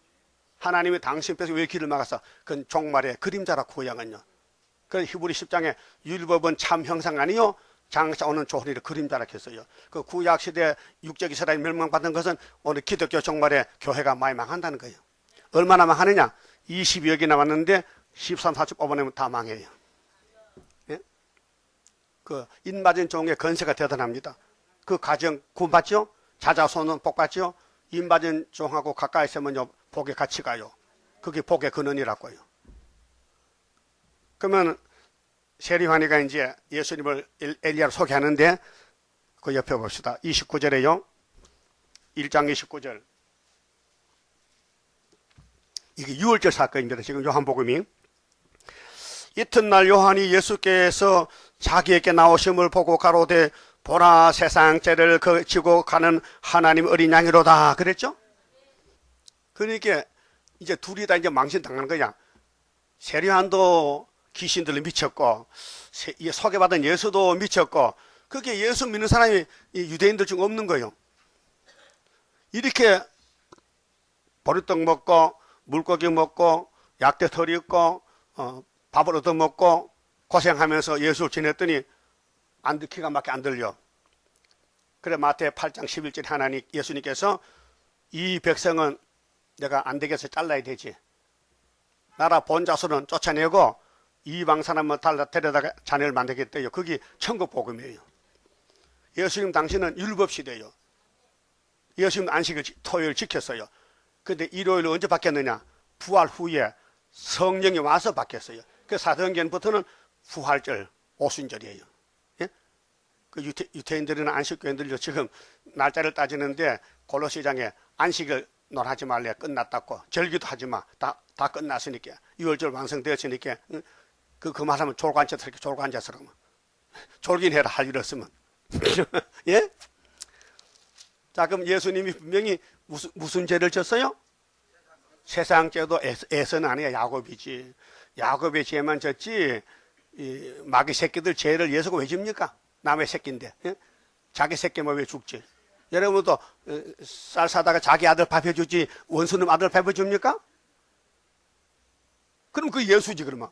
하나님이 당신 뺏어 왜 길을 막았어? 그건 종말의 그림자라 구약은요. 그래서 히브리 10장에 율법은 참 형상 아니요 장차 오는 조리를 그림자라 했어요. 그 구약 시대 육적 이스라엘 멸망받은 것은 오늘 기독교 종말에 교회가 많이 망한다는 거예요. 얼마나 망하느냐? 22억이 남았는데 13, 45번이면 다 망해요. 예? 그 인맞은 종의 건세가 대단합니다. 그 가정 구원받죠? 자자손은 복받죠? 인맞은 종하고 가까이 있으면요 복에 같이 가요. 그게 복의 근원이라고요. 그러면 세례 요한이가 이제 예수님을 엘리야로 소개하는데 그 옆에 봅시다. 29절에요. 1장 29절. 이게 6월절 사건입니다. 지금 요한복음이. 이튿날 요한이 예수께서 자기에게 나오심을 보고 가로되 보라 세상 죄를 지고 가는 하나님 어린 양이로다 그랬죠? 그러니까 이제 둘이 다 이제 망신당하는 거야. 세례 요한도 귀신들로 미쳤고 소개받은 예수도 미쳤고 그게 예수 믿는 사람이 유대인들 중 없는 거예요. 이렇게 보리떡 먹고 물고기 먹고 약대털이 있고 밥을 얻어먹고 고생하면서 예수를 지냈더니 기가 막히게 안 들려. 그래 마태 8장 11절에 예수님께서 이 백성은 내가 안 되겠어 잘라야 되지. 나라 본자손은 쫓아내고 이방 사람을 데려다가 자녀를 만들겠대요. 그게 천국 복음이에요. 예수님 당시는 율법 시대예요. 예수님 안식을 토요일 지켰어요. 근데 일요일 언제 바뀌었느냐? 부활 후에 성령이 와서 바뀌었어요. 그 사도행전부터는 부활절, 오순절이에요. 예? 그 유태인들이나 안식교인들도 지금 날짜를 따지는데 골로새장에 안식을 논하지 말래 끝났다고 절기도 하지 마. 다 끝났으니까 6월절 완성되었으니까 그 말하면 졸관자스러워. 졸긴 해라 할 일 없으면. 예? 자 그럼 예수님이 분명히 무슨 죄를 졌어요? 세상 죄도 에서는 아니야. 야곱이지. 야곱의 죄만 졌지 이 마귀 새끼들 죄를 예수가 왜 집니까? 남의 새끼인데. 예? 자기 새끼만 왜 죽지? 여러분도 쌀 사다가 자기 아들 밥 해주지 원수님 아들 밥 해줍니까? 그럼 그 예수지 그러면.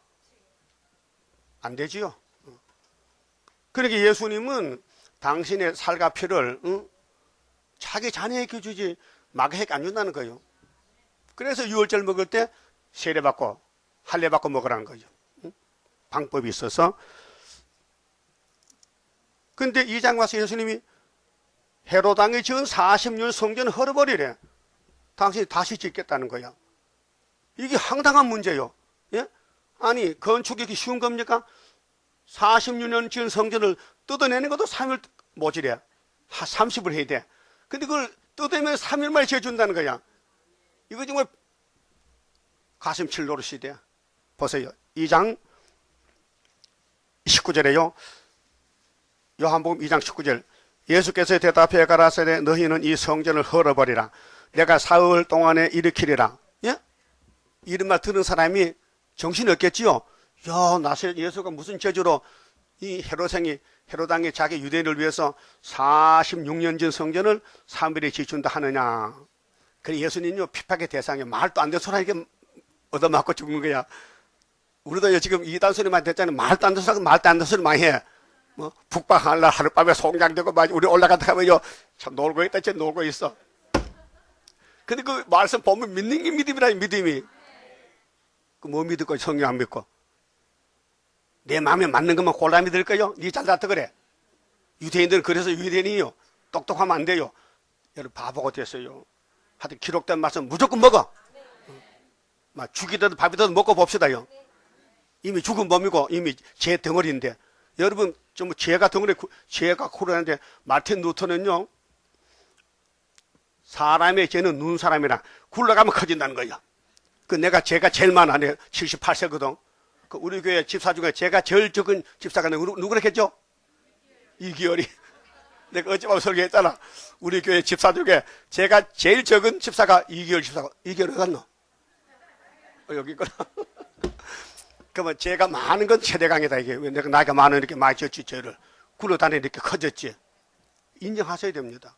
안 되지요. 그러니까 예수님은 당신의 살과 피를 자기 자녀에게 주지 마귀에게 안 준다는 거예요. 그래서 유월절 먹을 때 세례받고 할례받고 먹으라는 거죠. 방법이 있어서. 근데 2장 와서 예수님이 헤롯 왕이 지은 40년 성전을 헐어버리래. 당신이 다시 짓겠다는 거야. 이게 황당한 문제예요. 예? 아니 건축이 쉬운 겁니까? 46년 지은 성전을 뜯어내는 것도 3일 모자래. 30을 해야 돼. 근데 그걸 뜯어내면 3일 만에 지어준다는 거야. 이거 정말 가슴 칠 노릇이 돼. 보세요. 2장 19절에요. 요한복음 2장 19절. 예수께서 대답해 가라사대 너희는 이 성전을 헐어버리라. 내가 사흘 동안에 일으키리라. 예? 이런 말 들은 사람이 정신이 없겠지요. 야, 나세 예수가 무슨 재주로 이 헤롯왕이 자기 유대인을 위해서 46년 전 성전을 3일에 지춘다 하느냐. 그래 예수님요 핍박의 대상에 말도 안 되는 소리에게 얻어맞고 죽는 거야. 우리도 지금 이단 소리만 듣잖아요. 말도 안 되는 소리 많이 해. 뭐 북방할 날 하룻밤에 송장되고 우리 올라갔다 하면 참 놀고 있다. 쟤 놀고 있어. 근데 그 말씀 보면 믿는 게 믿음이라. 믿음이. 그 뭐 믿을 거야? 성경 안 믿고. 내 마음에 맞는 것만 골라 믿을 거요? 네 잘났다 그래. 유대인들은 그래서 유대인이요. 똑똑하면 안 돼요. 여러분 바보가 됐어요. 하여튼 기록된 말씀 무조건 먹어. 막 죽이든 밥이든 먹고 봅시다요. 이미 죽은 몸이고 이미 죄 덩어리인데. 여러분 좀 죄가 덩어리, 죄가 코로나인데 마틴 루터는요. 사람의 죄는 눈 사람이라 굴러가면 커진다는 거야. 그 내가 죄가 제일 많아요. 78세거든. 그 우리 교회 집사 중에 제가 제일 적은 집사가 누구랬겠죠? 이기열이. 내가 어젯밤 설교했잖아. 우리 교회 집사 중에 제가 제일 적은 집사가 이기열 집사가. 이기열 어디 갔노? 여기 있구나. 그러면 제가 많은 건 최대강이다 이게. 왜 내가 나이가 많으니까 이렇게 많이 졌지 죄를. 굴러다니는 이렇게 커졌지. 인정하셔야 됩니다.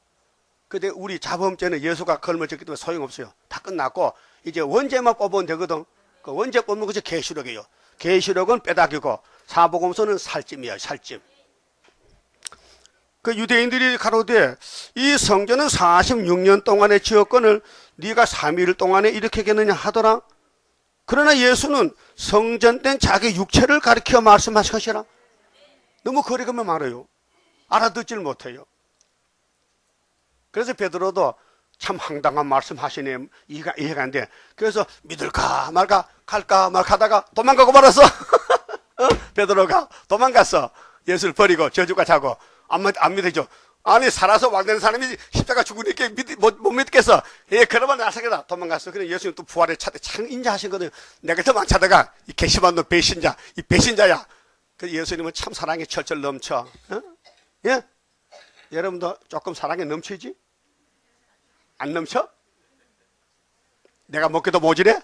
근데 우리 자범죄는 예수가 걸머졌기 때문에 소용없어요. 다 끝났고 이제 원죄만 뽑으면 되거든. 그 원죄 뽑는 것이 계시록이에요. 계시록은 빼닥이고 사복음서는 살찜이에요. 살찜. 그 유대인들이 가로되 이 성전은 46년 동안의 지었건을 네가 3일 동안에 일으키겠느냐 하더라. 그러나 예수는 성전된 자기 육체를 가리켜 말씀하신 것이라. 너무 거리가면 말아요. 알아듣질 못해요. 그래서 베드로도 참 황당한 말씀 하시네. 이해가 안 돼. 그래서 믿을까 말까 갈까 말까 하다가 도망가고 말았어. 베드로가 도망갔어. 예수를 버리고 저주가 자고 안 믿어죠. 아니 살아서 왕되는 사람이 십자가 죽으니까 못 믿겠어. 예, 그러면 나서겠다. 도망갔어. 그래 예수님 또 부활에 찾되 참 인자하신 거든. 내가 더 많이 찾다가 이 괘씸한 너 배신자, 이 배신자야. 그 예수님은 참 사랑이 철철 넘쳐. 어? 예? 여러분도 조금 사랑이 넘치지? 안 넘쳐? 내가 먹기도 모질해?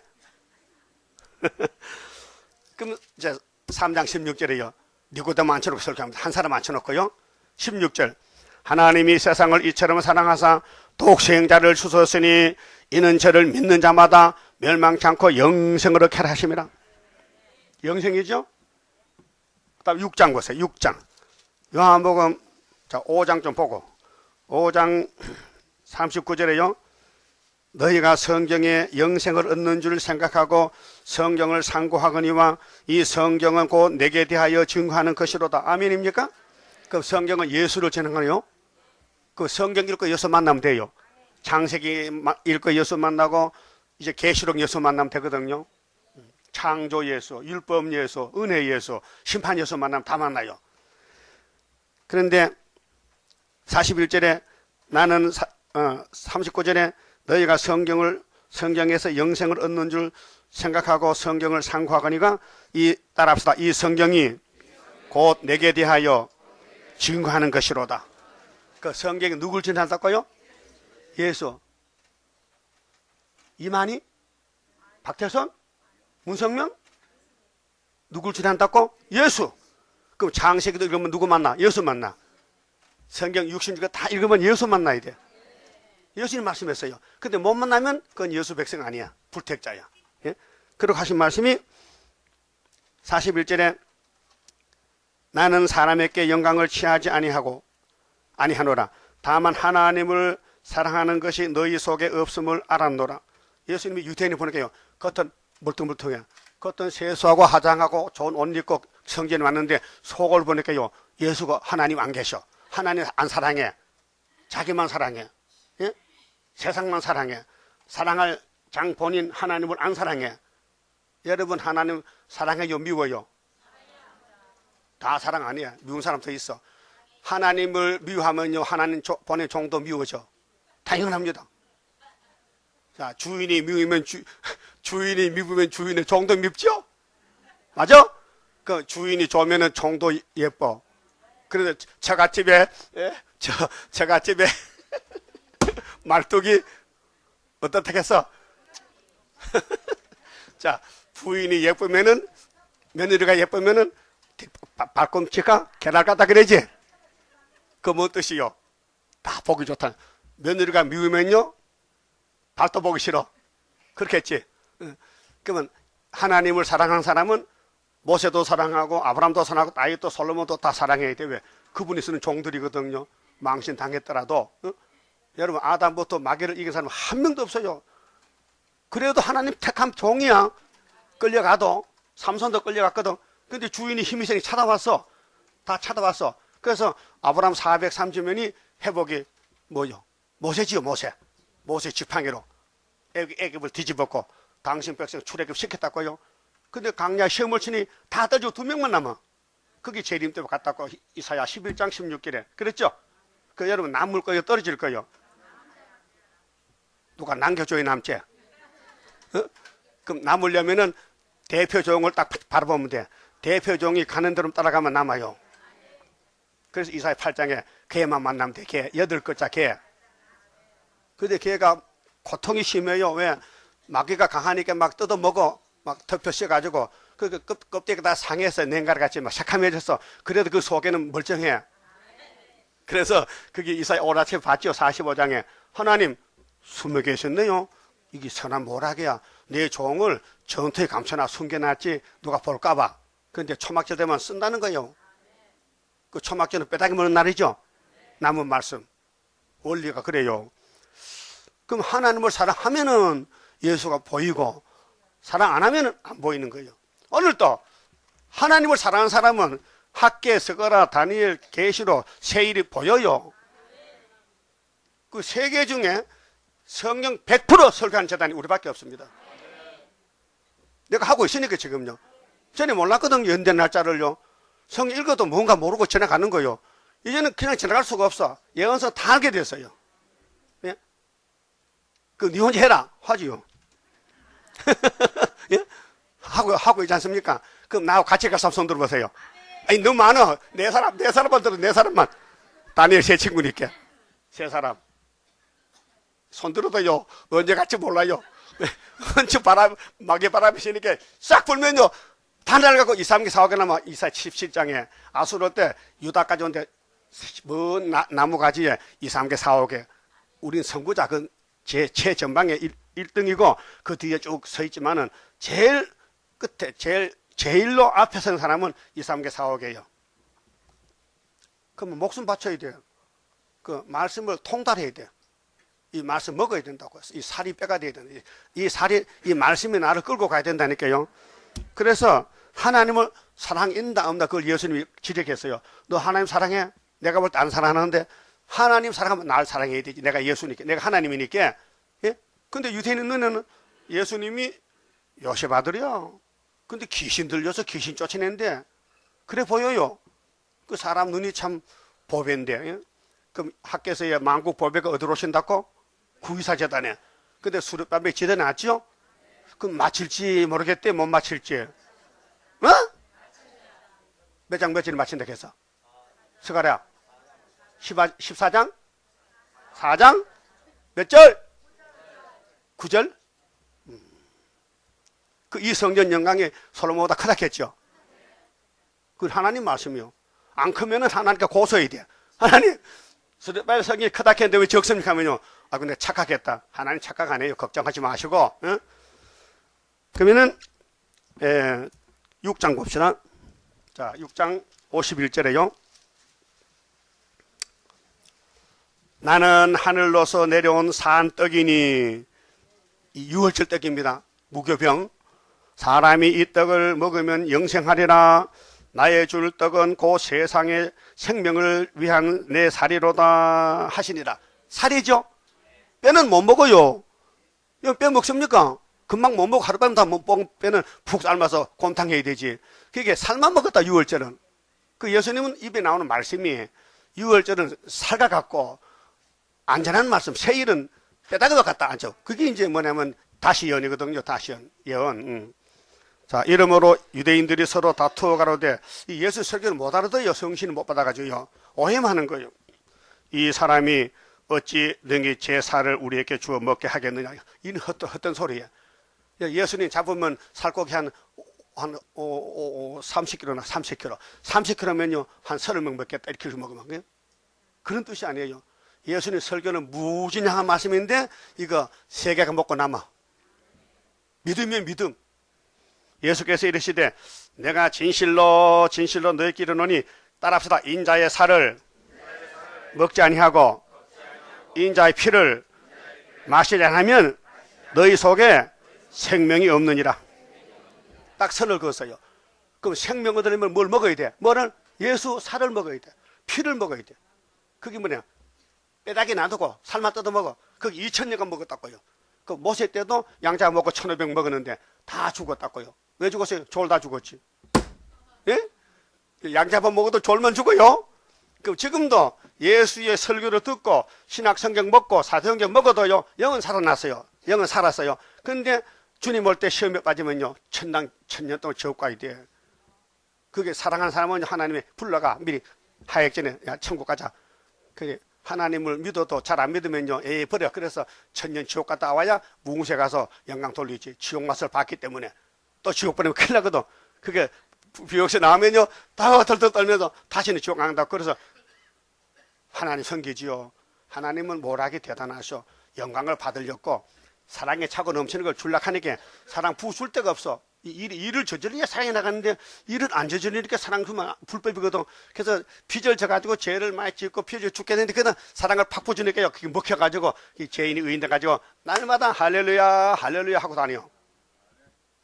그럼 이제 3장 16절에요. 니고데모 앉혀놓고 설교합니다. 한 사람 앉혀놓고요. 16절. 하나님이 세상을 이처럼 사랑하사 독생자를 주셨으니 이는 저를 믿는 자마다 멸망치 않고 영생으로 캐라 하심이라. 영생이죠? 그 다음 6장 보세요. 6장. 요한복음 5장 좀 보고 5장 39절에요. 너희가 성경에 영생을 얻는 줄 생각하고 성경을 상고하거니와 이 성경은 곧 내게 대하여 증거하는 것이로다. 아멘입니까? 그 성경은 예수를 전하거든요. 그 성경 읽고 예수 만나면 돼요. 창세기 읽고 예수 만나고 이제 계시록 예수 만나면 되거든요. 창조 예수, 율법 예수, 은혜 예수, 심판 예수 만나면 다 만나요. 그런데 41절에 나는 39절에 너희가 성경에서 영생을 얻는 줄 생각하고 성경을 상고하거니가 따라합시다. 이 성경이 곧 내게 대하여 증거하는 것이로다. 그 성경이 누굴 증거한다고요? 예수. 이만희? 박태선? 문성명? 누굴 주례한다고? 예수. 그럼 창세기도 읽으면 누구 만나? 예수 만나. 성경 66권 다 읽으면 예수 만나야 돼. 예수님 말씀했어요. 근데 못 만나면 그건 예수 백성 아니야. 불택자야. 예? 그리고 하신 말씀이 41절에 나는 사람에게 영광을 취하지 아니하노라. 다만 하나님을 사랑하는 것이 너희 속에 없음을 알았노라. 예수님이 유대인이 보니까요. 겉은 멀뚱멀뚱해. 겉은 세수하고 화장하고 좋은 옷 입고 성전에 왔는데 속을 보니까요. 예수가 하나님 안 계셔. 하나님 안 사랑해. 자기만 사랑해. 예? 세상만 사랑해. 사랑할 장 본인 하나님을 안 사랑해. 여러분 하나님 사랑해요? 미워요? 다 사랑 아니야. 미운 사람 더 있어. 하나님을 미워하면요. 하나님 보낸 종도 미워져. 당연합니다. 자, 주인이 미우면 주인이 미우면 주인의 종도 밉죠? 맞아? 그 주인이 좋으면은 종도 예뻐. 그래서 처갓집에 처갓집에 말뚝이 어떻게 했어? 자, 부인이 예쁘면은 며느리가 예쁘면은 발꿈치가 계란 같다 그러지? 그 뭔 뜻이요? 다 보기 좋다. 며느리가 미우면요 발도 보기 싫어. 그렇겠지? 그러면 하나님을 사랑하는 사람은 모세도 사랑하고 아브라함도 사랑하고 다윗도 솔로몬도 다 사랑해야 돼. 왜? 그분이 쓰는 종들이거든요. 망신 당했더라도. 여러분 아담부터 마귀를 이긴 사람 한 명도 없어요. 그래도 하나님 택한 종이야. 끌려가도 삼손도 끌려갔거든. 근데 주인이 힘이 세니 찾아왔어. 다 찾아왔어. 그래서 아브라함 430년이 회복이 뭐요? 모세지요. 모세 지팡이로 애굽을 뒤집었고 당신 백성 출애굽 시켰다고요. 근데 강야 시험을 치니 다 떨어지고 2명만 남아. 그게 재림 때문에 갔다고 이사야 11장 16절에 그랬죠? 그 여러분 남을 거요 떨어질 거요? 누가 남겨줘야 남지? 그럼 남으려면은 대표종을 딱 바라보면 돼. 대표종이 가는 대로 따라가면 남아요. 그래서 이사야 8장에 개만 만나면 돼. 개 8글자 개. 근데 개가 고통이 심해요. 왜? 마귀가 강하니까 막 뜯어먹어. 막 덮여 씌어가지고 그 껍데기가 다 상해서 냉가리같이 막 새카매졌어. 그래도 그 속에는 멀쩡해. 그래서 그게 이사야 오라치 봤죠. 45장에 하나님 숨어 계셨네요. 이게 선한 모락이야. 내 종을 전투에 감춰놔 숨겨놨지 누가 볼까봐. 그런데 초막절 되면 쓴다는 거예요. 그 초막절은 뼈다귀 무는 날이죠. 남은 말씀 원리가 그래요. 그럼 하나님을 사랑하면은 예수가 보이고 사랑 안 하면은 안 보이는 거예요. 오늘 또 하나님을 사랑하는 사람은 학계, 스가랴, 다니엘, 계시록, 세일이 보여요. 그 세 개 중에 성경 100% 설교하는 재단이 우리밖에 없습니다. 내가 하고 있으니까 지금요. 전에 몰랐거든요. 연대 날짜를요. 성경 읽어도 뭔가 모르고 지나가는 거예요. 이제는 그냥 지나갈 수가 없어. 예언서 다 알게 됐어요. 예? 그 니 혼자 해라 하지요. 예? 하고 있지 않습니까? 그럼 나하고 같이 가서 손 들어보세요. 아니 너무 많아. 네 사람만 들어. 네 사람만. 다니엘 세 친구니까 세 사람 손 들어도요 언제 갈지 몰라요. 언제 마귀 바람이 시니까 싹 불면요 단단을 갖고 2, 3개 4개 나면 이사 17장에 아수르 때 유다까지 온데 먼 나무 가지에 2, 3개 4, 5개 우린 선구자 그 최전방에 1등이고 그 뒤에 쭉 서 있지만은 제일 끝에 제일로 앞에 선 사람은 2, 3개 4, 5개예요. 그러면 목숨 바쳐야 돼요. 그 말씀을 통달해야 돼요. 이 말씀 먹어야 된다고 했어. 이 살이 뼈가 돼야 된다. 이 살이 이 말씀이 나를 끌고 가야 된다니까요. 그래서 하나님을 사랑한다 없다 그걸 예수님이 지적했어요. 너 하나님 사랑해? 내가 볼 때 안 사랑하는데 하나님 사랑하면 날 사랑해야 되지. 내가 예수니까 내가 하나님이니까. 예? 근데 유대인은 너는 예수님이 요셉 아들이야. 근데 귀신 들려서 귀신 쫓아낸대. 그래 보여요. 그 사람 눈이 참 보배인데. 예? 그럼 학교에서의 만국 보배가 어디로 오신다고? 구의사 재단에. 근데 수렵밤에 지어놨죠? 그럼 맞힐지 모르겠대. 못 맞힐지. 어? 몇 장 며칠 맞힌다 해서? 스가랴 14장? 4장? 몇 절? 9절? 그 이 성전 영광이 솔로몬보다 크다 했죠. 그 하나님 말씀이요. 안 크면은 하나님께 고소해야 돼. 하나님, 스데바엘 성이 크다 했는데 왜 적습니까? 하면요. 아, 근데 착각했다. 하나님 착각 안 해요. 걱정하지 마시고. 응? 그러면은, 6장 봅시다. 자, 6장 51절에요. 나는 하늘로서 내려온 산 떡이니, 이 유월절 떡입니다. 무교병. 사람이 이 떡을 먹으면 영생하리라. 나의 줄 떡은 그 세상의 생명을 위한 내 살이로다 하시니라. 살이죠? 뼈는 못 먹어요. 이거 뼈 먹습니까? 금방 못 먹고 하룻밤 다 못 먹은 뼈는 푹 삶아서 곰탕 해야 되지. 그게 살만 먹었다, 유월절은. 그 예수님은 입에 나오는 말씀이 유월절은 살과 같고 안전한 말씀, 세일은 뼈다귀와 같다 앉죠. 그게 이제 뭐냐면 다시연이거든요. 다시연, 예언. 자, 이러므로 유대인들이 서로 다투어 가로되 이 예수 설교를 못 알아듣어요. 성신을 못 받아가지고요. 오해하는 거예요. 이 사람이 어찌 능히 제 살을 우리에게 주어 먹게 하겠느냐. 이는 헛된 소리예요. 예수님 잡으면 살코기 한 30kg나 30kg. 30kg면요 한 30명 먹겠다 이렇게 먹으면 그런 뜻이 아니에요. 예수님 설교는 무진장한 말씀인데 이거 세계가 먹고 남아. 믿음이면 믿음. 예수께서 이르시되 내가 진실로 진실로 너희에게 이르노니 따라합시다. 인자의 살을 먹지 아니하고 인자의 피를 마시지 않으면 너희 속에 생명이 없느니라. 딱 선을 그었어요. 그럼 생명 얻으려면 뭘 먹어야 돼? 뭐를? 예수 살을 먹어야 돼. 피를 먹어야 돼. 그게 뭐냐? 뼈다귀 놔두고 살만 뜯어 먹어. 그게 2000년간 먹었다고요. 그 모세 때도 양자 먹고 1500 먹었는데 다 죽었다고요. 왜 죽었어요? 졸 다 죽었지. 예? 양자밥 먹어도 졸면 죽어요. 그럼 지금도 예수의 설교를 듣고 신약 성경 먹고 사도행전 먹어도요 영은 살아났어요. 영은 살았어요. 그런데 주님 올 때 시험에 빠지면요 천당 1000년 동안 지옥 가야 돼. 그게 사랑하는 사람은 하나님이 불러가 미리 하액 전에 야 천국 가자. 그게 하나님을 믿어도 잘 안 믿으면요 에이 버려. 그래서 1000년 지옥 갔다 와야 무궁세 가서 영광 돌리지. 지옥 맛을 봤기 때문에. 또 지옥 보내면 큰일 나거든. 그게 비옥세 나오면요 다 덜덜 떨면서 다시는 지옥 안 간다고. 그래서 하나님 섬기지요. 하나님은 모락이 대단하셔. 영광을 받으려고 사랑에 차고 넘치는 걸 줄라 하니까 사랑 부술 데가 없어. 일을 저질러야 사랑이 나가는데 일을 안 저질러니까 사랑 주면 불법이거든. 그래서 빚을 져가지고 죄를 많이 짓고 피해져 죽게 되는데 그냥 사랑을 팍 부어주니까요 그게 먹혀가지고 이 죄인이 의인 돼가지고 날마다 할렐루야 할렐루야 하고 다녀.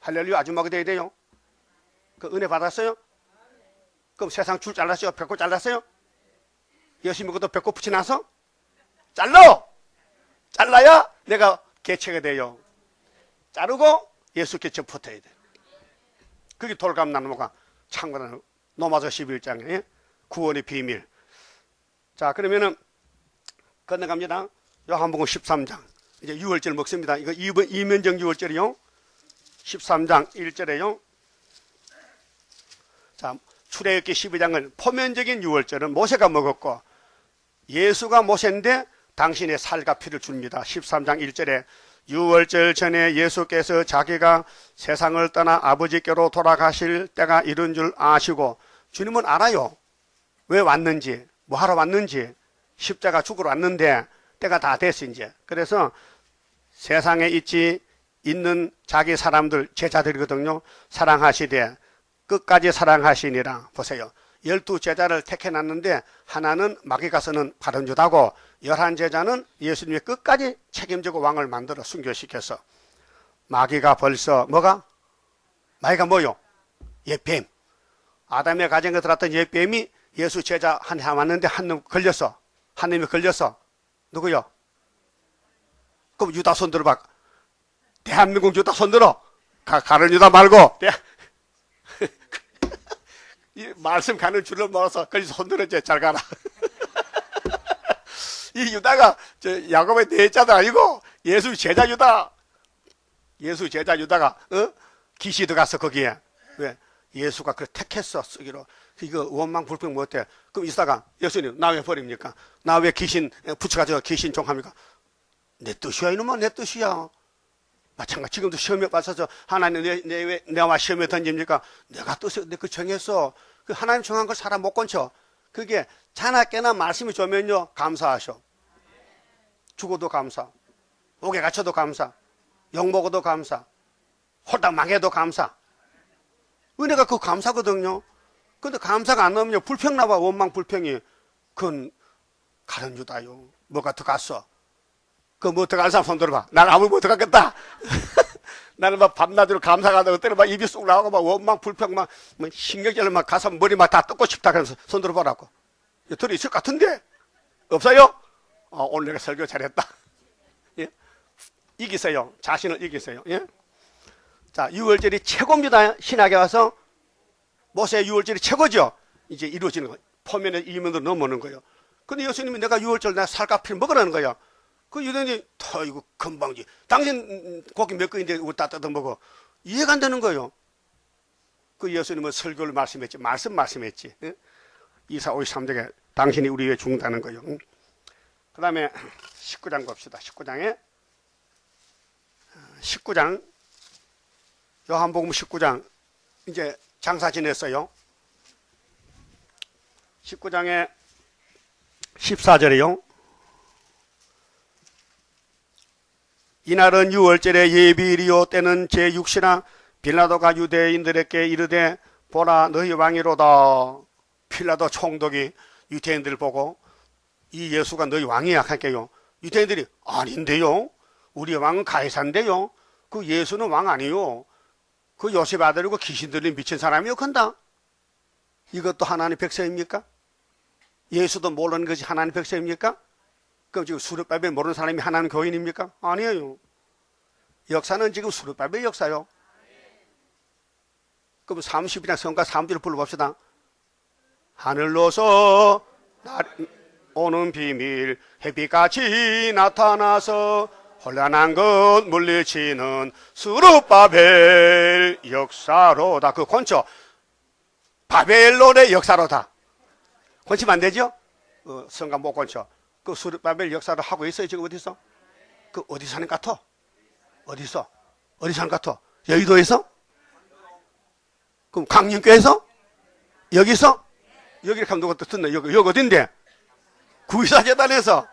할렐루야 아줌마가 돼야 돼요. 그 은혜 받았어요? 그럼 세상 줄 잘랐어요? 배꼽 잘랐어요? 열심히 먹어도 배꼽 붙이 나서? 잘라야 내가 개체가 돼요. 자르고 예수께 접붙어야 돼. 그게 돌감나무가 창고라는 로마서 11장에 구원의 비밀. 자, 그러면은 건너갑니다. 요한복음 13장. 이제 6월절 먹습니다. 이거 이면정 6월절이요. 13장 1절에요. 자, 출애굽기 12장은 포면적인 6월절은 모세가 먹었고 예수가 모세인데 당신의 살과 피를 줍니다. 13장 1절에 6월절 전에 예수께서 자기가 세상을 떠나 아버지께로 돌아가실 때가 이른 줄 아시고 주님은 알아요. 왜 왔는지 뭐 하러 왔는지 십자가 죽으러 왔는데 때가 다 됐어 이제. 그래서 세상에 있는 자기 사람들 제자들이거든요. 사랑하시되 끝까지 사랑하시니라. 보세요. 12제자를 택해놨는데 하나는 마귀 가서는 바른주다고 11제자는 예수님의 끝까지 책임지고 왕을 만들어 순교시켜서 마귀가 벌써 뭐가? 마귀가 뭐요? 옛뱀. 아담의 가정에 들어왔던 옛뱀이 예수 제자 한 해 왔는데 한 놈 걸렸어. 한 놈이 걸렸어. 누구요? 그럼 유다 손 들어봐. 대한민국 유다 손 들어. 가른 유다 말고 이 말씀 가는 줄을 몰라서 거기서 손들어줘. 잘 가라. 이 유다가 야곱의 넷자도 아니고 예수 제자 유다. 예수 제자 유다가 기시 들어갔어 거기에. 왜? 예수가 그 택했어 쓰기로. 이거 원망 불평 못해. 그럼 이사가 예수님 나 왜 버립니까? 나 왜 귀신 붙여가지고 귀신 종합니까? 내 뜻이야 이놈아 내 뜻이야. 마찬가지 지금도 시험에 빠져서 하나님 내와 시험에 던집니까? 내가 뜻을 내 그 정했어. 그 하나님 정한 걸 사람 못 건쳐. 그게 자나깨나 말씀이 좋으면요 감사하셔. 죽어도 감사, 옥에 갇혀도 감사, 욕먹어도 감사, 홀딱 망해도 감사. 은혜가 그 감사거든요. 근데 감사가 안 나오면요 불평 나와. 원망 불평이. 그건 가른 유다요. 뭐가 더 갔어? 그 뭐 더 간 사람 손 들어봐. 난 아무 뭐 더 갔겠다. 나는 막 밤낮으로 감사가 어때는 막 입이 쑥 나오고 막 원망 불평 막 신경질 막 가서 머리 막 다 뜯고 싶다 그래서 손 들어보라고. 들어 있을 것 같은데 없어요? 오늘 내가 설교 잘했다. 예? 이기세요. 자신을 이기세요. 예? 자, 유월절이 최고입니다. 신학에 와서 모세의 유월절이 최고죠. 이제 이루어지는 거예요. 포면에 이면으로 넘어오는 거예요. 근데 예수님이 내가 유월절 내가 살값을 먹으라는 거야. 그 유대인이 더 이거 금방지. 당신 고기 몇 건인데 우리 다 뜯어 먹어. 이해가 안 되는 거예요. 그 예수님은 설교를 말씀했지. 말씀했지. 예? 이사 53장에 당신이 우리 위해 죽는다는 거예요. 그 다음에 19장 봅시다. 19장 요한복음 19장 이제 장사 지냈어요. 19장에 14절에요. 이날은 유월절의 예비일이요 때는 제6시나 빌라도가 유대인들에게 이르되 보라 너희 왕이로다. 빌라도 총독이 유대인들을 보고 이 예수가 너희 왕이야 할게요. 유대인들이 아닌데요. 우리 왕은 가이사인데요. 그 예수는 왕 아니요. 그 요셉 아들이고 귀신 들린 미친 사람이요 간다. 이것도 하나님의 백성입니까? 예수도 모르는 것이 하나님의 백성입니까? 그럼 지금 수르바벨 모르는 사람이 하나님 교인입니까? 아니에요. 역사는 지금 수르바벨 역사요. 그럼 30이나 성가 3절을 불러봅시다. 하늘로서 오는 비밀 햇빛같이 나타나서 혼란한 것 물리치는 수르바벨 역사로다. 그 권초 바벨론의 역사로다. 권치면 안 되죠? 성가 못 권쳐. 그 수르바벨 역사를 하고 있어요. 지금 어디서? 그 어디 사는 것 같아? 어디서? 어디 사는 것 같아? 여의도에서? 그럼 강림교에서? 여기서? 여기 이렇게 하면 누가 또 듣나? 여기 어딘데? 구의사재단에서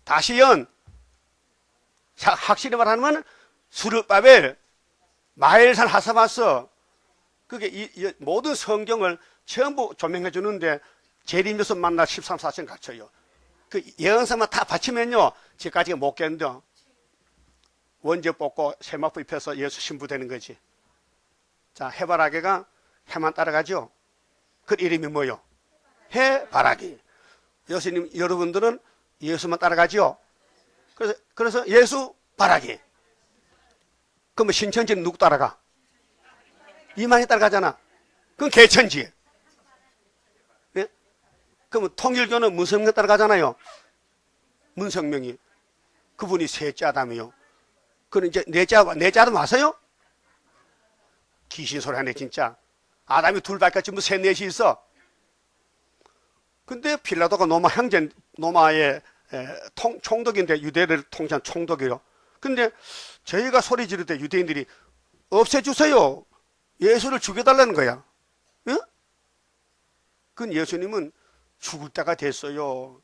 다시연 확실히 말하면 수르바벨 마엘산 하사마스 그게 이 모든 성경을 전부 조명해 주는데 재림에서 만나 13, 14장 갖춰요. 그 예언서만 다 바치면요 지금까지 못 견뎌. 원죄 뽑고 세마포 입혀서 예수 신부되는 거지. 자, 해바라기가 해만 따라가죠. 그 이름이 뭐요? 해바라기. 예수님 여러분들은 예수만 따라가죠. 그래서 예수 바라기. 그러면 신천지는 누구 따라가? 이만희 따라가잖아. 그건 개천지. 예? 그러면 통일교는 문성명 따라가잖아요. 문성명이. 그분이 셋째 아담이요. 그는 이제 넷째 아담 와서요? 귀신 소리 하네 진짜. 아담이 둘밖에 없지 뭐 셋 넷이 있어. 근데 빌라도가 로마의 총독인데 유대를 통치한 총독이요. 근데 저희가 소리 지를 때 유대인들이 없애주세요. 예수를 죽여달라는 거야. 응? 그건 예수님은 죽을 때가 됐어요.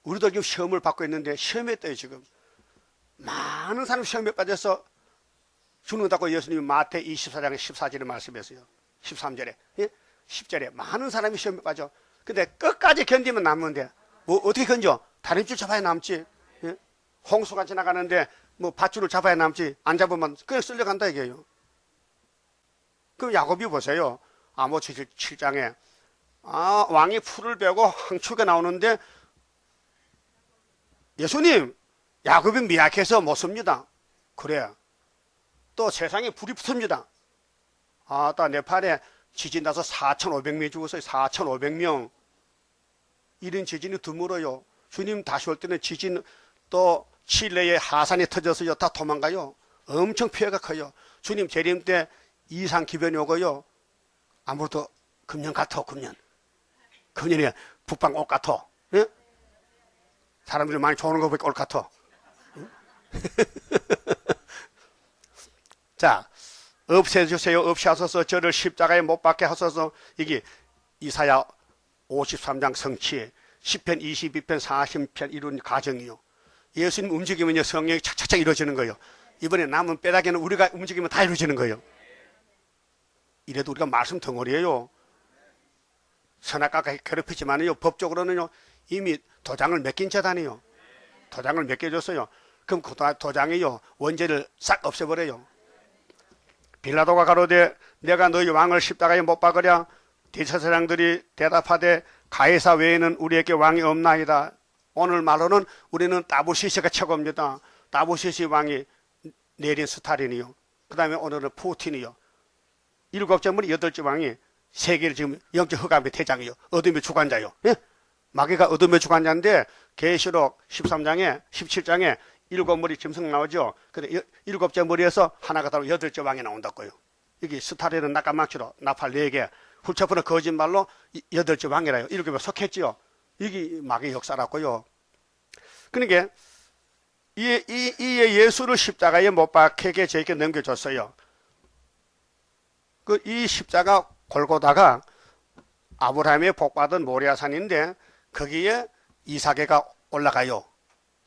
우리도 지금 시험을 받고 있는데 시험에 떠요 지금. 많은 사람이 시험에 빠져서 죽는다고 예수님이 마태 24장 14절에 말씀했어요. 13절에. 예? 10절에 많은 사람이 시험에 빠져. 근데 끝까지 견디면 남는데 뭐 어떻게 견뎌? 다른 줄 잡아야 남지. 예? 홍수가 지나가는데 뭐 밧줄을 잡아야 남지. 안 잡으면 그냥 쓸려간다 이게요. 그럼 야곱이 보세요. 아모스 7장에 왕이 풀을 베고 항축에 나오는데 예수님 야곱이 미약해서 못 씁니다. 그래. 또 세상에 불이 붙습니다. 또 네팔에 지진 나서 4,500명이 죽었어요. 4,500명. 이런 지진이 드물어요. 주님 다시 올 때는 지진 또 칠레에 하산이 터져서요. 다 도망가요. 엄청 피해가 커요. 주님 재림 때 이상 기변이 오고요. 아무래도 금년 같아. 금년이 북방 옷 같아. 예? 사람들이 많이 좋아하는 거 보니까 옷 같아. 자, 없애주세요. 없애하소서. 저를 십자가에 못 박게 하소서. 이게 이사야 53장 성취에 10편, 22편, 40편 이룬 과정이요. 예수님 움직이면요, 성령이 착착착 이루어지는 거예요. 이번에 남은 뼈다귀는 우리가 움직이면 다 이루어지는 거예요. 이래도 우리가 말씀 덩어리예요. 선악과가 괴롭히지만요, 법적으로는요, 이미 도장을 맡긴 재단이요. 도장을 맡겨줬어요. 그럼 그 도장이요, 원죄를 싹 없애버려요. 빌라도가 가로되 내가 너희 왕을 십자가에 못 박으랴. 대제사장들이 대답하되 가이사 외에는 우리에게 왕이 없나이다. 오늘 말로는 우리는 다부시스가 최고입니다. 다부시스 왕이 내린 스타린이요. 그 다음에 오늘은 푸틴이요. 7째 머리 8째 왕이 세계를 지금 영적 흑암의 대장이요. 어둠의 주관자요. 예? 마귀가 어둠의 주관자인데 계시록 13장에 17장에 7머리 짐승 나오죠. 근데 7째 머리에서 하나가 따로 8째 왕이 나온다고요. 여기 스타린은 낙가망치로 나팔 4개, 훌처프는 거짓말로 8째 왕이라요. 7개 속했지요. 이게 마귀의 역사라고요. 그러니까 이 예수를 십자가에 못 박히게 저에게 넘겨줬어요. 이 십자가 골고다가 아브라함의 복받은 모리아산인데 거기에 이삭애가 올라가요.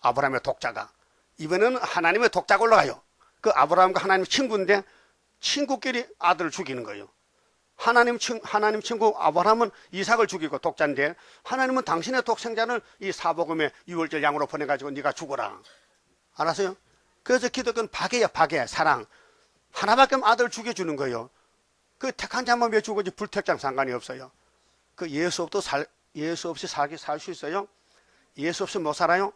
아브라함의 독자가. 이번에는 하나님의 독자가 올라가요. 그 아브라함과 하나님 친구인데 친구끼리 아들을 죽이는 거예요. 하나님 친구 아브라함은 이삭을 죽이고 독자인데 하나님은 당신의 독생자를 이 사복음의 유월절 양으로 보내가지고 네가 죽어라. 알았어요? 그래서 기독교는 박애야, 박애, 사랑. 하나밖에 없는 아들을 죽여주는 거예요. 그 택한 자만 왜 죽어지 불택장 상관이 없어요. 그 예수 없이 살 수 있어요? 예수 없이 못 살아요?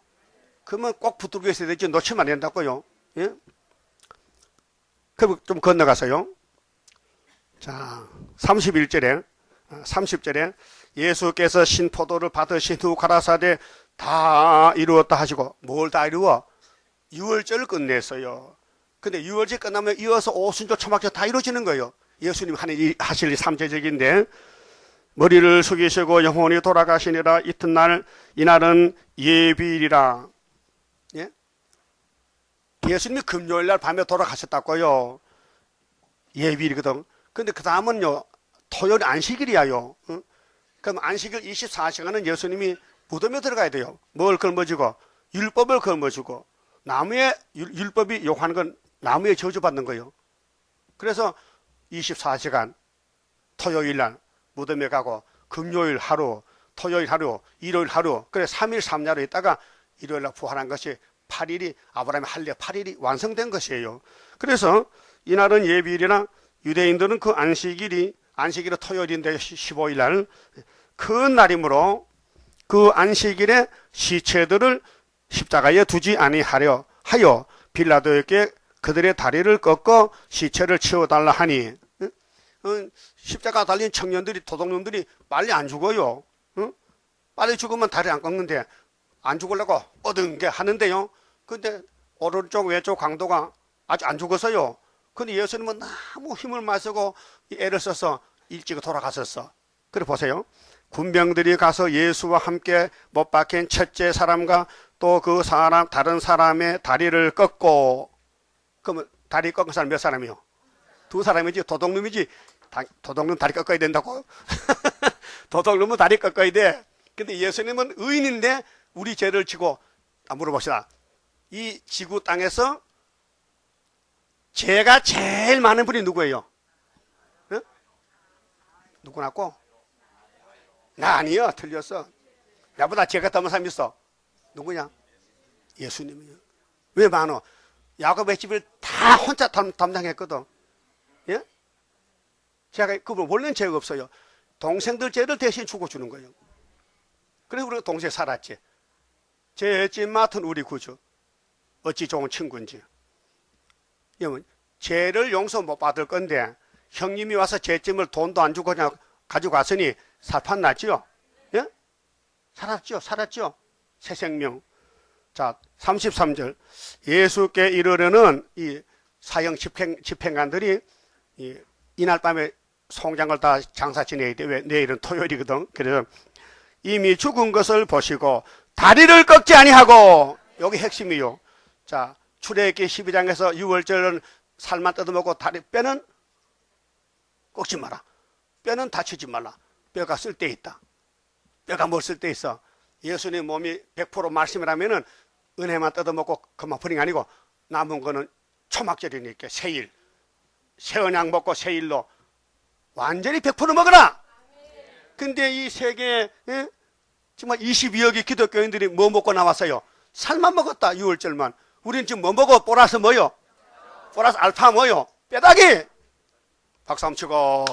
그러면 꼭 붙들고 있어야 되지 놓치면 안 된다고요. 예? 그럼 좀 건너가서요. 자, 30절에 예수께서 신포도를 받으신 후 가라사대 다 이루었다 하시고 뭘 다 이루어? 유월절을 끝냈어요. 근데 유월절 끝나면 이어서 오순절 초막절 다 이루어지는 거예요. 예수님 하실 일 3제적인데 머리를 숙이시고 영혼이 돌아가시니라. 이튿날 이날은 예비일이라. 예? 예수님이 금요일날 밤에 돌아가셨다고요. 예비일이거든. 근데 그 다음은요, 토요일 안식일이야요. 응? 그럼 안식일 24시간은 예수님이 무덤에 들어가야 돼요. 뭘 걸머지고? 율법을 걸머지고. 나무에, 율법이 요구하는 건 나무에 저주받는 거예요. 그래서 24시간, 토요일 날 무덤에 가고, 금요일 하루, 토요일 하루, 일요일 하루, 그래 3일 3야로 있다가 일요일 날 부활한 것이 8일이, 아브라함의 할례 8일이 완성된 것이에요. 그래서 이날은 예비일이나 유대인들은 그 안식일이 토요일인데 15일 날 그 날이므로 그 안식일에 시체들을 십자가에 두지 아니하려 하여 빌라도에게 그들의 다리를 꺾어 시체를 치워달라 하니 십자가 달린 청년들이 도둑놈들이 빨리 안 죽어요. 빨리 죽으면 다리 안 꺾는데 안 죽으려고 어등게 하는데요. 근데 오른쪽 왼쪽 강도가 아직 안 죽었어요. 근데 예수님은 너무 힘을 마시고 애를 써서 일찍 돌아갔었어. 그래 보세요. 군병들이 가서 예수와 함께 못 박힌 첫째 사람과 또 그 사람 다른 사람의 다리를 꺾고. 그러면 다리 꺾은 사람 몇 사람이요? 2사람이지. 도둑놈이지. 도둑놈 다리 꺾어야 된다고? 도둑놈은 다리 꺾어야 돼. 근데 예수님은 의인인데 우리 죄를 지고 물어봅시다. 이 지구 땅에서 죄가 제일 많은 분이 누구예요? 응? 누구나고? 나 아니요. 틀렸어. 나보다 죄가 더 많은 사람 있어. 누구냐? 예수님이요. 왜 많어? 야곱의 집을 다 혼자 담당했거든. 예? 제가 그분 원래는 죄가 없어요. 동생들 죄를 대신 죽어주는 거예요. 그래서 우리가 동생 살았지. 죄짐 맡은 우리 구주. 어찌 좋은 친구인지. 여러분, 죄를 용서 못 받을 건데 형님이 와서 죄짐을 돈도 안 주고 그냥 가지고 왔으니 살판 났지요? 예? 살았죠? 새 생명. 자, 33절. 예수께 이르려는 이 사형 집행관들이 이날 밤에 송장을 다 장사 지내야 돼. 왜? 내일은 토요일이거든. 그래서 이미 죽은 것을 보시고 다리를 꺾지 아니하고, 여기 핵심이요. 자, 출애굽기 12장에서 6월절은 살만 뜯어먹고 뼈는 꺾지 마라. 뼈는 다치지 말라. 뼈가 쓸 데 있다. 뼈가 뭘 쓸 데 있어? 예수님 몸이 100% 말씀이라면은 은혜만 뜯어먹고 그만 버린 게 아니고 남은 거는 초막절이니까 새일. 새언약 먹고 새일로 완전히 100% 먹어라. 근데 이 세계 정말 22억의 기독교인들이 뭐 먹고 나왔어요? 살만 먹었다. 6월절만. 우린 지금 뭐 먹어? 보라스 뭐요? 보라스 알파 뭐요? 뼈다귀. 박수 한번 치고.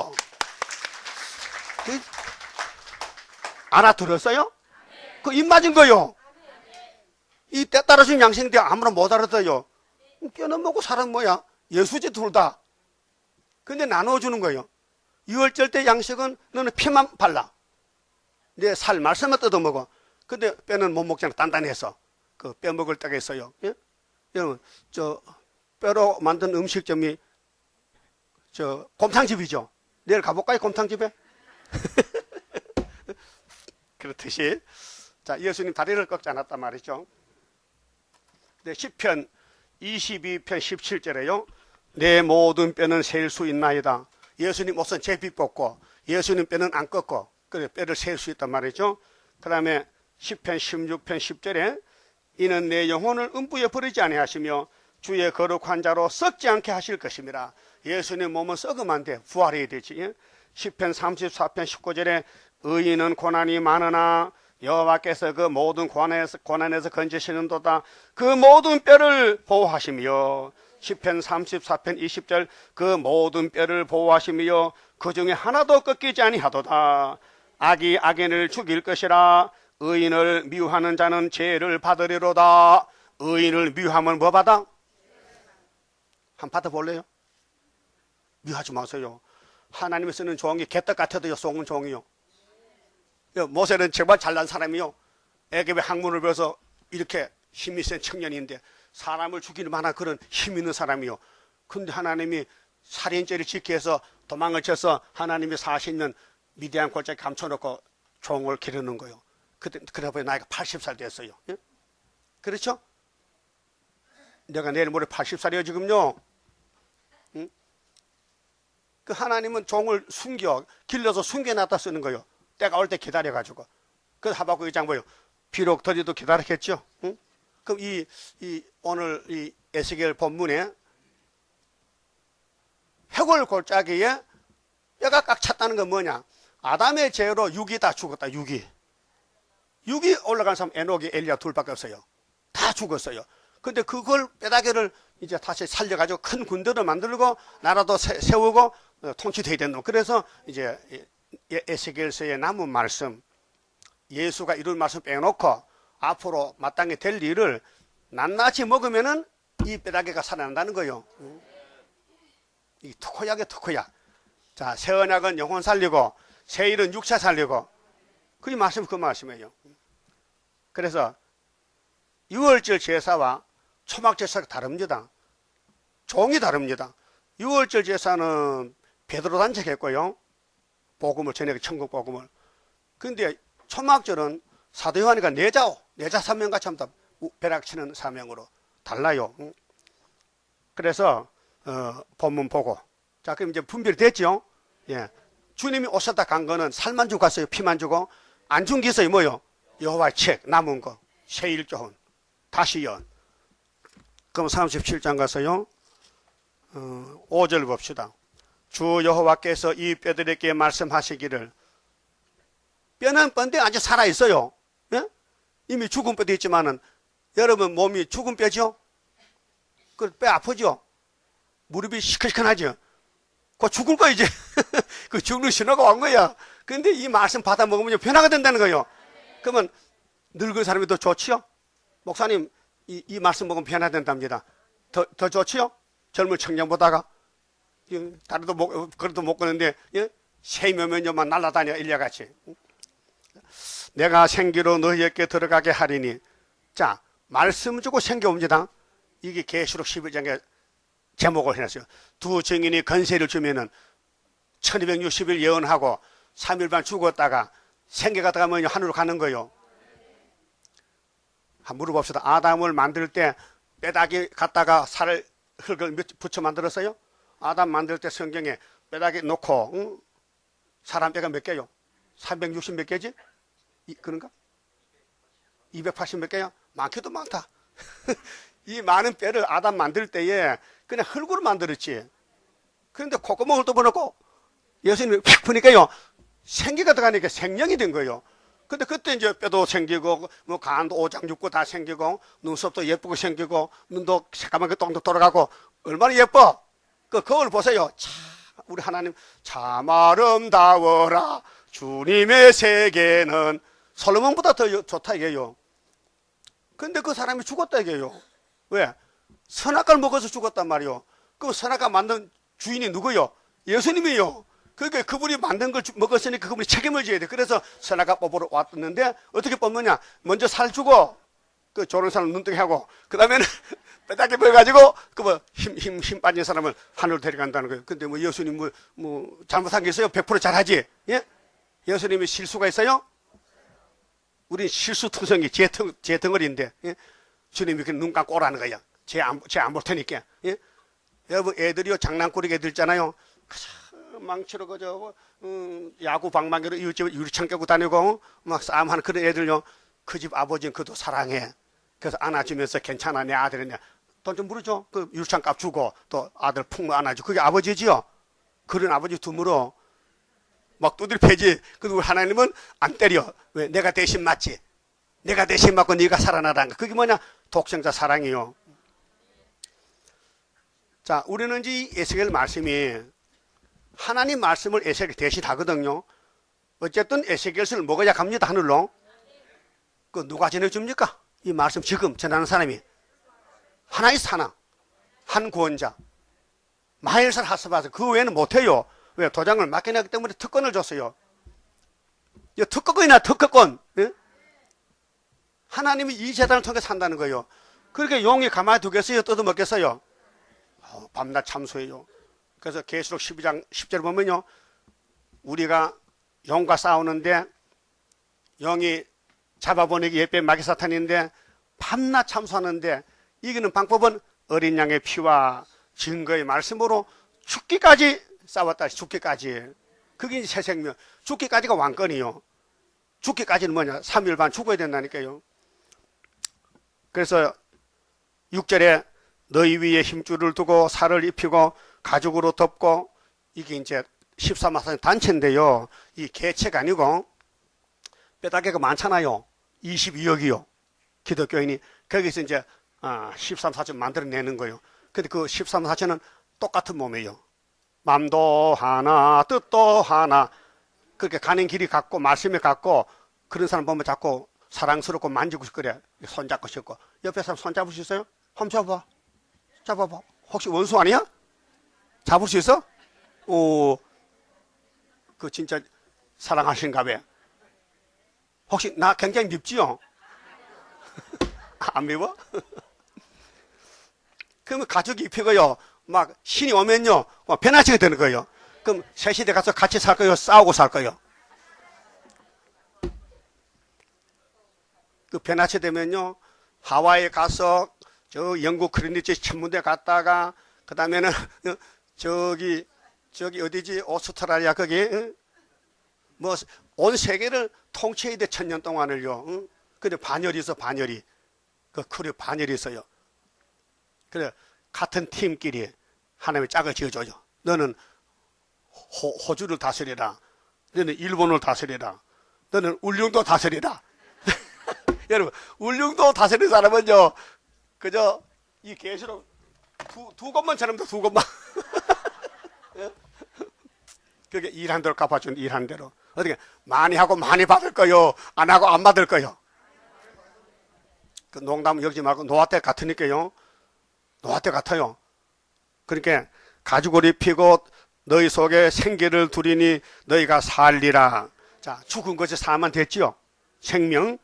알아들었어요? 그 입 맞은 거요. 이 때 따라준 양생인데 아무나 못 알아들어요. 뼈는 먹고 살은 뭐야? 예수지 둘 다. 근데 나눠주는 거예요. 6월절 때 양식은 너는 피만 발라. 내 살 말씀만 뜯어먹어. 근데 뼈는 못 먹잖아. 단단해서. 그 뼈 먹을 때가 있어요. 예? 여러분, 뼈로 만든 음식점이 곰탕집이죠. 내일 가볼까요? 곰탕집에? 그렇듯이. 자, 예수님 다리를 꺾지 않았단 말이죠. 근데 시편 22편 17절에요. 내 모든 뼈는 셀 수 있나이다. 예수님 옷은 제비 뽑고 예수님 뼈는 안 꺾고 그래 뼈를 셀 수 있단 말이죠. 그 다음에 시편 16편 10절에 이는 내 영혼을 음부에 버리지 아니하시며 주의 거룩한 자로 썩지 않게 하실 것입니다. 예수님 몸은 썩으면 안 돼. 부활해야 되지. 시편 34편 19절에 의인은 고난이 많으나 여호와께서 그 모든 고난에서 건지시는도다. 그 모든 뼈를 보호하시며 시편 34편 20절 그 모든 뼈를 보호하시며 그 중에 하나도 꺾이지 아니하도다. 악이 악인을 죽일 것이라. 의인을 미워하는 자는 죄를 받으리로다. 의인을 미워하면 뭐 받아? 한번 받아볼래요? 미워하지 마세요. 하나님이 쓰는 종이 개떡 같아도요 속은 종이요. 모세는 정말 잘난 사람이요. 애굽의 학문을 배워서 이렇게 힘이 센 청년인데 사람을 죽이는 만한 그런 힘 있는 사람이요. 근데 하나님이 살인죄를 짓게 해서 도망을 쳐서 하나님이 40년 미디안 골짜기 감춰놓고 종을 기르는 거예요. 그러다 보니 나이가 80살 됐어요. 예? 그렇죠? 내가 내일 모레 80살이에요 지금요. 응? 그 하나님은 종을 길러서 숨겨놨다 쓰는 거예요. 때가 올 때 기다려가지고. 그래서 하박국 2장 뭐예요? 비록 더디도 기다렸겠죠. 응? 그럼 오늘 이 에스겔 본문에 해골 골짜기에 뼈가 꽉 찼다는 건 뭐냐? 아담의 죄로 육이 다 죽었다. 육이 올라간 사람 에녹이 엘리야 둘밖에 없어요. 다 죽었어요. 근데 그걸 뼈다귀를 이제 다시 살려가지고 큰 군대를 만들고 나라도 세우고 통치돼야 된다. 그래서 이제 에스겔서에 남은 말씀, 예수가 이룰 말씀 빼놓고 앞으로 마땅히 될 일을 낱낱이 먹으면은 이 뼈다귀가 살아난다는 거예요. 이 특호약이야, 특호약. 자, 새 언약은 영혼 살리고 새 일은 육체 살리고 그 말씀 그 말씀이에요. 그래서 6월절 제사와 초막 제사가 다릅니다. 종이 다릅니다. 6월절 제사는 베드로 단책했고요. 복음을 전해 천국 복음을. 근데 초막절은 사도 요한이가 내자 사명같이 합니다. 벼락치는 사명으로 달라요. 그래서 본문 보고 자 그럼 이제 분별이 됐죠. 예, 주님이 오셨다 간 거는 살만 주고 갔어요. 피만 주고 안 준 게 있어요. 뭐요? 여호와의 책 남은 거 새1조헌 다시 연. 그럼 37장 가서요 5절 봅시다. 주 여호와께서 이 뼈들에게 말씀하시기를. 뼈는 뻔데 아직 살아있어요. 예? 이미 죽은 뼈도 있지만은 여러분 몸이 죽은 뼈죠? 그 뼈 아프죠? 무릎이 시큰시큰하죠? 그거 죽을 거 이제. 그 죽는 신호가 온 거야. 근데 이 말씀 받아 먹으면 변화가 된다는 거예요. 그러면 늙은 사람이 더 좋지요? 목사님 이 말씀 먹으면 변화된답니다. 더 좋지요? 젊은 청년보다가. 다리도 그래도 못 걷는데 세면면만 날아다녀 일려같이. 내가 생기로 너희에게 들어가게 하리니. 자, 말씀 주고 생겨옵니다. 이게 계시록 11장에 제목을 해놨어요. 두 증인이 건세를 주면은 1260일 예언하고 3일 반 죽었다가 생겨갔다가 뭐 하늘로 가는 거예요. 한번 물어봅시다. 아담을 만들 때 뼈다귀 갖다가 흙을 붙여 만들었어요? 아담 만들 때 성경에 뼈다귀 놓고, 응? 사람 뼈가 몇 개요? 360 몇 개지? 그런가? 280 몇 개야? 많기도 많다. 이 많은 뼈를 아담 만들 때에 그냥 흙으로 만들었지. 그런데 콧구멍을 뚫어놓고 예수님이 팍 푸니까요, 생기가 들어가니까 생명이 된 거예요. 근데 그때 이제 뼈도 생기고, 뭐 간도 오장육부 다 생기고, 눈썹도 예쁘고 생기고, 눈도 새까맣게 똥도 돌아가고, 얼마나 예뻐! 그 거울 보세요. 참, 우리 하나님, 참 아름다워라. 주님의 세계는 솔로몬보다 더 좋다 이게요. 근데 그 사람이 죽었다 이게요. 왜? 선악과를 먹어서 죽었단 말이요. 그 선악과 만든 주인이 누구요? 예수님이요. 그러니까 그분이 만든 걸 먹었으니까 그분이 책임을 져야 돼. 그래서 선악과 뽑으러 왔는데 어떻게 뽑느냐? 먼저 살 주고, 그 조른 사람 눈뜨게 하고, 그 다음에는 뼈다귀 보여가지고, 그 뭐 힘 빠진 사람을 하늘로 데려간다는 거예요. 근데 뭐 예수님 뭐 잘못한 게 있어요? 100% 잘하지? 예? 예수님이 실수가 있어요? 우린 실수투성이 제 덩어리인데, 예? 주님이 그냥 눈 감고 오라는 거야. 쟤 안 볼 테니까. 예? 여러분, 애들이요, 장난꾸러기 애들 있잖아요. 망치로 그저 야구 방망이로 이웃집 유리창 깨고 다니고 막 싸움하는 그런 애들요. 그 집 아버지는 그도 사랑해. 그래서 안아주면서 괜찮아 내 아들이냐. 돈 좀 물어줘. 그 유리창 값 주고 또 아들 푹 안아주고. 그게 아버지지요. 그런 아버지 드물어. 막 두드려 패지. 그리고 우리 하나님은 안 때려. 왜? 내가 대신 맞지. 내가 대신 맞고 네가 살아나라는 거. 그게 뭐냐? 독생자 사랑이요. 자, 우리는 이 에스겔 말씀이 하나님 말씀을 에스겔 대신 하거든요. 어쨌든 에스겔서를 먹어야 갑니다. 하늘로. 그 누가 전해줍니까? 이 말씀 지금 전하는 사람이 하나 있어. 하나. 한 구원자. 마일살 하스바스. 그 외에는 못해요. 왜? 도장을 맡겨놨기 때문에 특권을 줬어요. 이 특허권이나 특허권. 예? 하나님이 이 재단을 통해 산다는 거예요. 그렇게 용이 가만히 두겠어요? 뜯어먹겠어요? 밤낮 참수해요. 그래서 계시록 12장 10절 보면요, 우리가 용과 싸우는데 용이 잡아보내기 예배 마귀 사탄인데 밤낮 참수하는데 이기는 방법은 어린 양의 피와 증거의 말씀으로 죽기까지 싸웠다. 죽기까지. 그게 이제 새 생명. 죽기까지가 왕권이요. 죽기까지는 뭐냐? 3일 반 죽어야 된다니까요. 그래서 6절에 너희 위에 힘줄을 두고 살을 입히고 가죽으로 덮고, 이게 이제 13마사의 단체인데요. 이 개체가 아니고 뼈다귀가 많잖아요. 22억이요. 기독교인이. 거기서 이제 13사체 만들어내는 거예요. 근데 그 13사체는 똑같은 몸이에요. 맘도 하나, 뜻도 하나. 그렇게 가는 길이 같고 말씀이 같고, 그런 사람 보면 자꾸 사랑스럽고 만지고 싶고 손잡고 싶고. 옆에 사람 손잡을 수 있어요? 한번 잡아봐. 잡아봐. 혹시 원수 아니야? 잡을 수 있어? 오, 그 진짜 사랑하신가 봐. 혹시 나 굉장히 밉지요? 안 밉어? 그러면 가족이 입히고요. 막 신이 오면요, 변화치게 되는 거예요. 그럼 새 시대 가서 같이 살 거예요? 싸우고 살 거예요? 그 변화치 되면요, 하와이에 가서 저 영국 크리니치 천문대 갔다가, 그 다음에는 저기 어디지? 오스트랄리아 거기, 뭐 온 세계를 통치해야 돼. 1000년 동안을요. 근데 반열이 있어. 반열이. 그 크루 반열이 있어요. 그래, 같은 팀끼리 하나님의 짝을 지어줘요. 너는 호주를 다스리라. 너는 일본을 다스리라. 너는 울릉도 다스리라. 여러분, 울릉도 다스리는 사람은요, 그저 이 계시록 두 것만 잘하면 두 것만. 그게 일한 대로 갚아준 일한 대로. 어떻게 많이 하고 많이 받을 거요? 안 하고 안 받을 거요? 그 농담 여기지 말고 노아때 같으니까요. 노아때 같아요. 그러니까 가죽을 입히고 너희 속에 생기를 두리니 너희가 살리라. 자, 죽은 것이 사만 됐지요. 생명.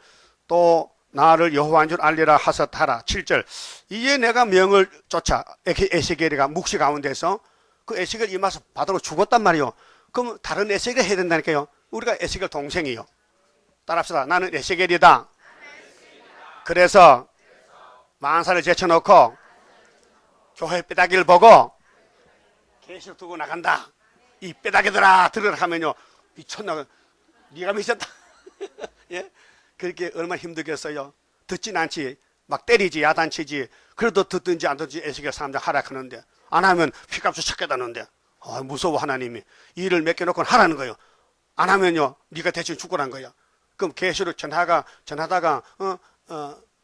또 나를 여호와인 줄 알리라 하셨하라. 7절. 이에 내가 명을 쫓아 에스겔이가 묵시 가운데서 그 에스겔 이마서 바다로 죽었단 말이요. 그럼 다른 에스겔을 해야 된다니까요. 우리가 에스겔 동생이요. 따라합시다. 나는 에스겔이다. 그래서 만사를 제쳐놓고 교회 뼈다귀를 보고 계시를 두고 나간다. 이 빼다게들아 들으라 하면요, 이 천나가 네가 미쳤다. 예? 그렇게 얼마나 힘들겠어요. 듣진 않지, 막 때리지, 야단치지. 그래도 듣든지 안 듣든지 에스겔 사람들 하락하는데, 안 하면 피값을 찾게 다는데, 무서워. 하나님이 일을 맡겨놓고 하라는 거예요. 안 하면요, 네가 대신 죽으란 거야. 그럼 계시로 전하다가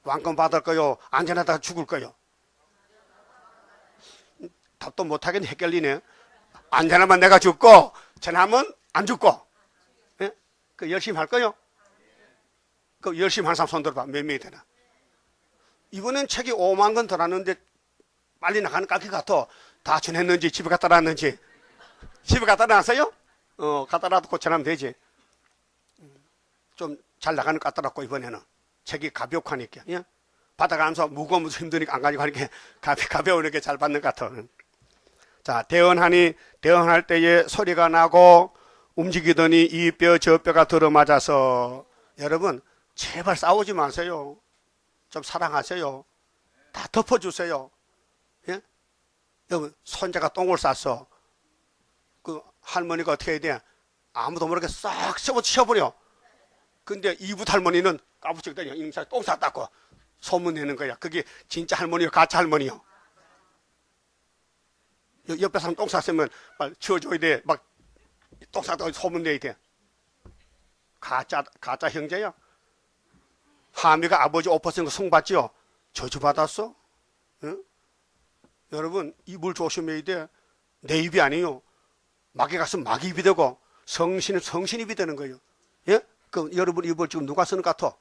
왕권 받을 거요, 안 전하다가 죽을 거요. 답도 못하겠네. 헷갈리네. 안 전하면 내가 죽고, 전하면 안 죽고. 예? 그 열심히 할 거요. 그 열심히 한 사람 손 들어봐. 몇 명이 되나? 이번엔 책이 5만 권 더 났는데 빨리 나가는 깎이 같아. 다 전했는지 집에 갖다 놨는지. 집에 갖다 놨어요? 갖다 놔도 고쳐나면 되지. 좀 잘 나가는 것 같더라고. 이번에는 책이 가볍하니까. 예? 받아가면서 무거우면 힘드니까 안 가지고 하니까 가벼우니까 잘 받는 것 같아. 자, 대언할 때에 소리가 나고 움직이더니 이 뼈 저 뼈가 들어맞아서. 여러분 제발 싸우지 마세요. 좀 사랑하세요. 다 덮어주세요. 예? 여러분 손자가 똥을 쌌어. 그 할머니가 어떻게 해야 돼? 아무도 모르게 싹 치워버려. 근데 이붓 할머니는 까부치고 임사 똥 쌌다고 소문내는 거야. 그게 진짜 할머니요, 가짜 할머니요. 옆에 사람 똥 쌌으면 막 치워줘야 돼. 막 똥 쌌다고 소문내야 돼. 가짜 형제야. 하미가 아버지 옷 벗은 거 숭봤지요? 저주받았어? 응? 여러분 입을 조심해야 돼. 내 입이 아니에요. 마귀 갔으면 마귀 입이 되고 성신 입이 되는 거예요. 예? 그럼 여러분 입을 지금 누가 쓰는 것 같아?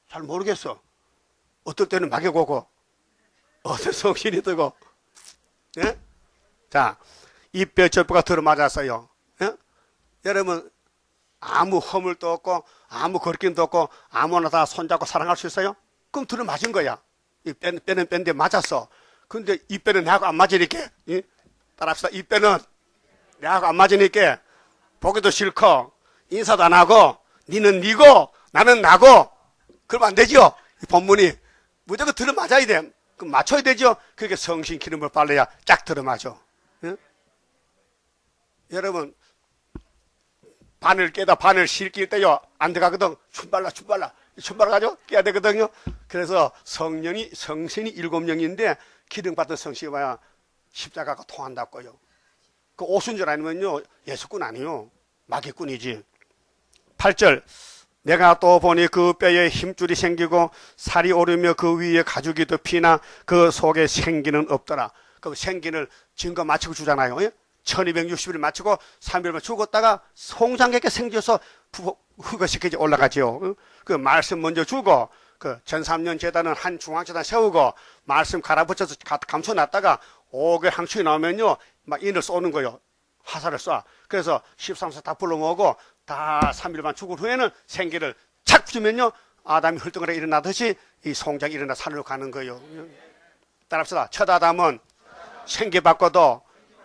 잘 모르겠어. 어떨 때는 마귀가 오고 어떤 성신이 되고. 예? 자, 입뼈 저뼈가 들어맞았어요. 예? 여러분 아무 허물도 없고 아무 거리낌도 없고 아무나 다 손잡고 사랑할 수 있어요? 그럼 들어맞은 거야. 이 뼈는 뼈인데 맞았어. 근데 이 뼈는 나하고 안 맞으니까, 예? 따라합시다. 이 뼈는 나하고 안 맞으니까 보기도 싫고 인사도 안 하고 니는 니고 나는 나고 그러면 안 되죠. 이 본문이 무조건 들어맞아야 돼. 그럼 맞춰야 되죠. 그렇게 성신 기름을 발라야 쫙 들어맞아. 예? 여러분 바늘 깨다 바늘 실길 때요 안 들어가거든. 춤발라가지고 깨야 되거든요. 그래서 성신이 7명인데 기름 받은 성신이 와야 십자가가 통한다고요. 그 오순절 아니면요 예수꾼 아니요, 마귀꾼이지. 8절 내가 또 보니 그 뼈에 힘줄이 생기고 살이 오르며 그 위에 가죽이 덮이나 그 속에 생기는 없더라. 그 생기를 증거 마치고 주잖아요. 예? 1260일 마치고 3일만 죽었다가 송장객게 생겨서 흑어시켜져 올라가죠. 그 말씀 먼저 주고 그 전3년 제단은 한 중앙제단 세우고 말씀 갈아붙여서 감춰놨다가 5개 항축이 나오면요 막 인을 쏘는 거예요. 화살을 쏴. 그래서 13세 다 불러모으고 다 3일만 죽은 후에는 생기를 착 주면요 아담이 헐덩거려 일어나듯이 이 송장이 일어나 산으로 가는 거예요. 따라합시다. 첫 아담은 생기받고도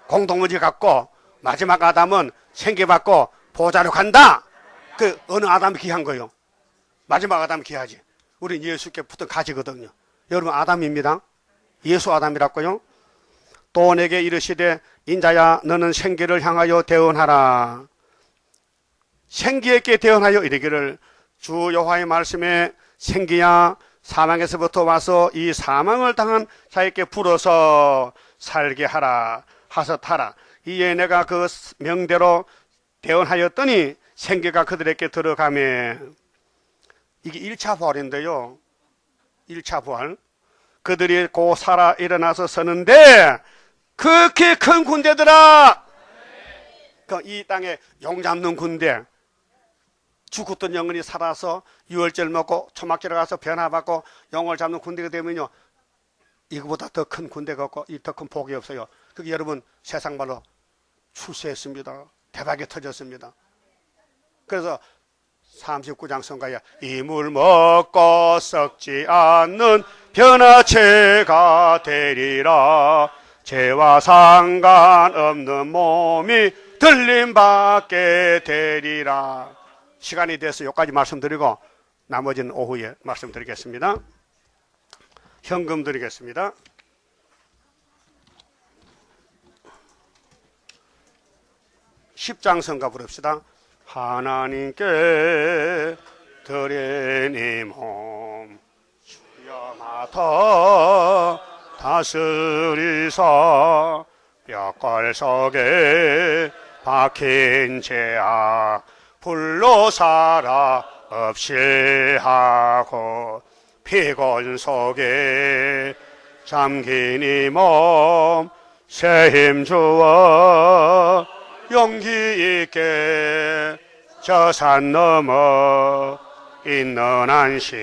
공동의지 갖고 마지막 아담은 생기받고 보좌로 간다. 그 어느 아담이 귀한 거예요? 마지막 아담이 귀하지. 우린 예수께 붙은 가지거든요. 여러분 아담입니다. 예수 아담이라고요. 또 내게 이르시되 인자야 너는 생기를 향하여 대언하라. 생기에게 대언하여 이르기를 주 여호와의 말씀에 생기야 사망에서부터 와서 이 사망을 당한 자에게 불어서 살게 하라 하셨하라. 이에 내가 그 명대로 대언하였더니 생기가 그들에게 들어가매. 이게 1차 부활인데요 1차 부활. 그들이 곧 살아 일어나서 서는데 그렇게 큰 군대더라. 이 땅에 용 잡는 군대, 죽었던 영혼이 살아서 유월절 먹고 초막절에 가서 변화받고 영을 잡는 군대가 되면요 이거보다 더 큰 군대가 없고 더 큰 복이 없어요. 그게 여러분 세상 말로 출세했습니다. 대박이 터졌습니다. 그래서 39장 성가야 이물 먹고 썩지 않는 변화체가 되리라. 죄와 상관없는 몸이 들림받게 되리라. 시간이 돼서 여기까지 말씀드리고 나머지는 오후에 말씀드리겠습니다. 현금 드리겠습니다. 십장성가 부릅시다. 하나님께 드리니 몸 주여 맡아 다스리사 뼈골 속에 박힌 죄악 불로 살아 없이 하고 피곤 속에 잠긴 이 몸 새 힘 주어 용기 있게 저 산 넘어 있는 안식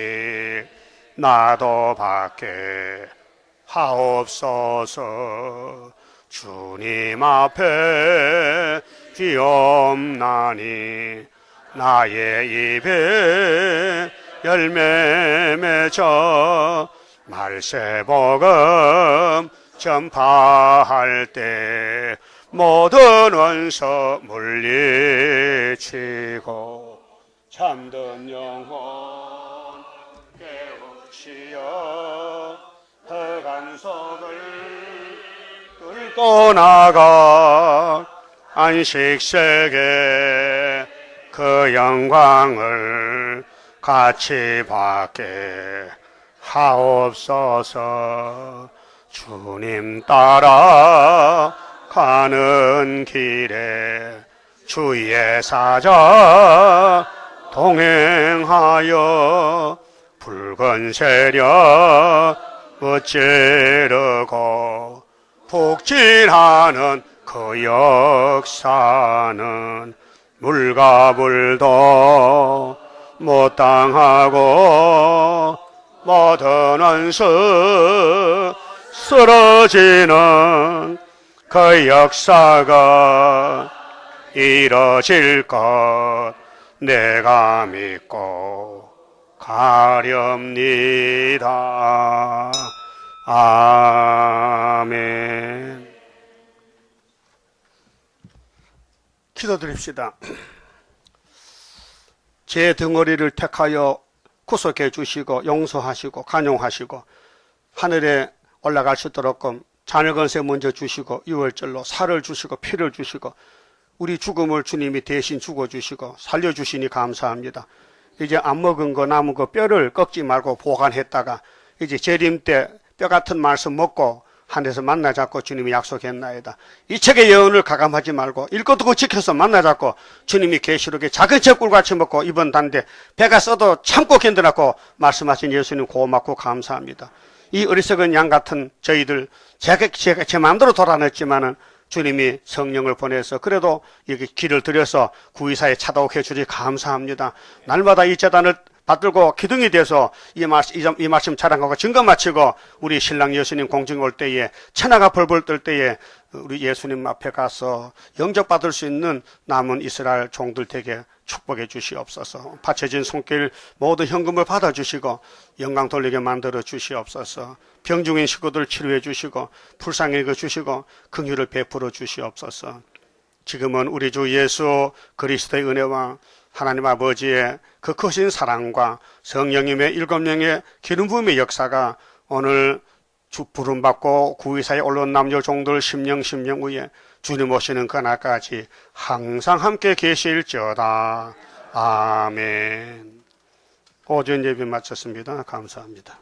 나도 받게 하옵소서. 주님 앞에 귀없나니 나의 입에 열매 맺어 말세복음 전파할 때 모든 원수 물리치고 참된 영혼 깨우치어 흑암 속을 뚫고 나가 안식세계 그 영광을 같이 받게 하옵소서. 주님 따라 가는 길에 주의 사자 동행하여 붉은 세력 무찌르고 북진하는 그 역사는 물과 불도 못 당하고 모든 원수 쓰러지는 그 역사가 이뤄질 것 내가 믿고 가렵니다. 아멘. 기도드립시다. 제 덩어리를 택하여 구속해 주시고 용서하시고 간용하시고 하늘에 올라갈 수 있도록 자녀 건세 먼저 주시고 유월절로 살을 주시고 피를 주시고 우리 죽음을 주님이 대신 죽어주시고 살려주시니 감사합니다. 이제 안 먹은 거 남은 거 뼈를 꺾지 말고 보관했다가 이제 재림 때 뼈 같은 말씀 먹고 하늘에서 만나자고 주님이 약속했나이다. 이 책의 예언을 가감하지 말고 읽고 듣고 지켜서 만나자고 주님이 계시록에 작은 책 꿀같이 먹고 이번 단대 배가 써도 참고 견뎌놨고 말씀하신 예수님 고맙고 감사합니다. 이 어리석은 양 같은 저희들 제가 제 마음대로 돌아냈지만은 주님이 성령을 보내서 그래도 이렇게 길을 들여서 구의사에 찾아오게 해주니 감사합니다. 날마다 이 재단을 받들고 기둥이 돼서 이 말씀 자랑하고 증거 마치고 우리 신랑 예수님 공중 올 때에 천하가 벌벌 떨 때에 우리 예수님 앞에 가서 영접받을 수 있는 남은 이스라엘 종들 되게 축복해 주시옵소서. 바쳐진 손길 모든 현금을 받아주시고 영광 돌리게 만들어 주시옵소서. 병중인 식구들 치료해 주시고 불쌍히 읽어 주시고 긍휼을 베풀어 주시옵소서. 지금은 우리 주 예수 그리스도의 은혜와 하나님 아버지의 그 크신 사랑과 성령님의 7명의 기름 부음의 역사가 오늘 주 부름받고 구의사에 올라온 남녀 종들 심령 후에 주님 오시는 그날까지 항상 함께 계실지어다. 아멘. 오전 예배 마쳤습니다. 감사합니다.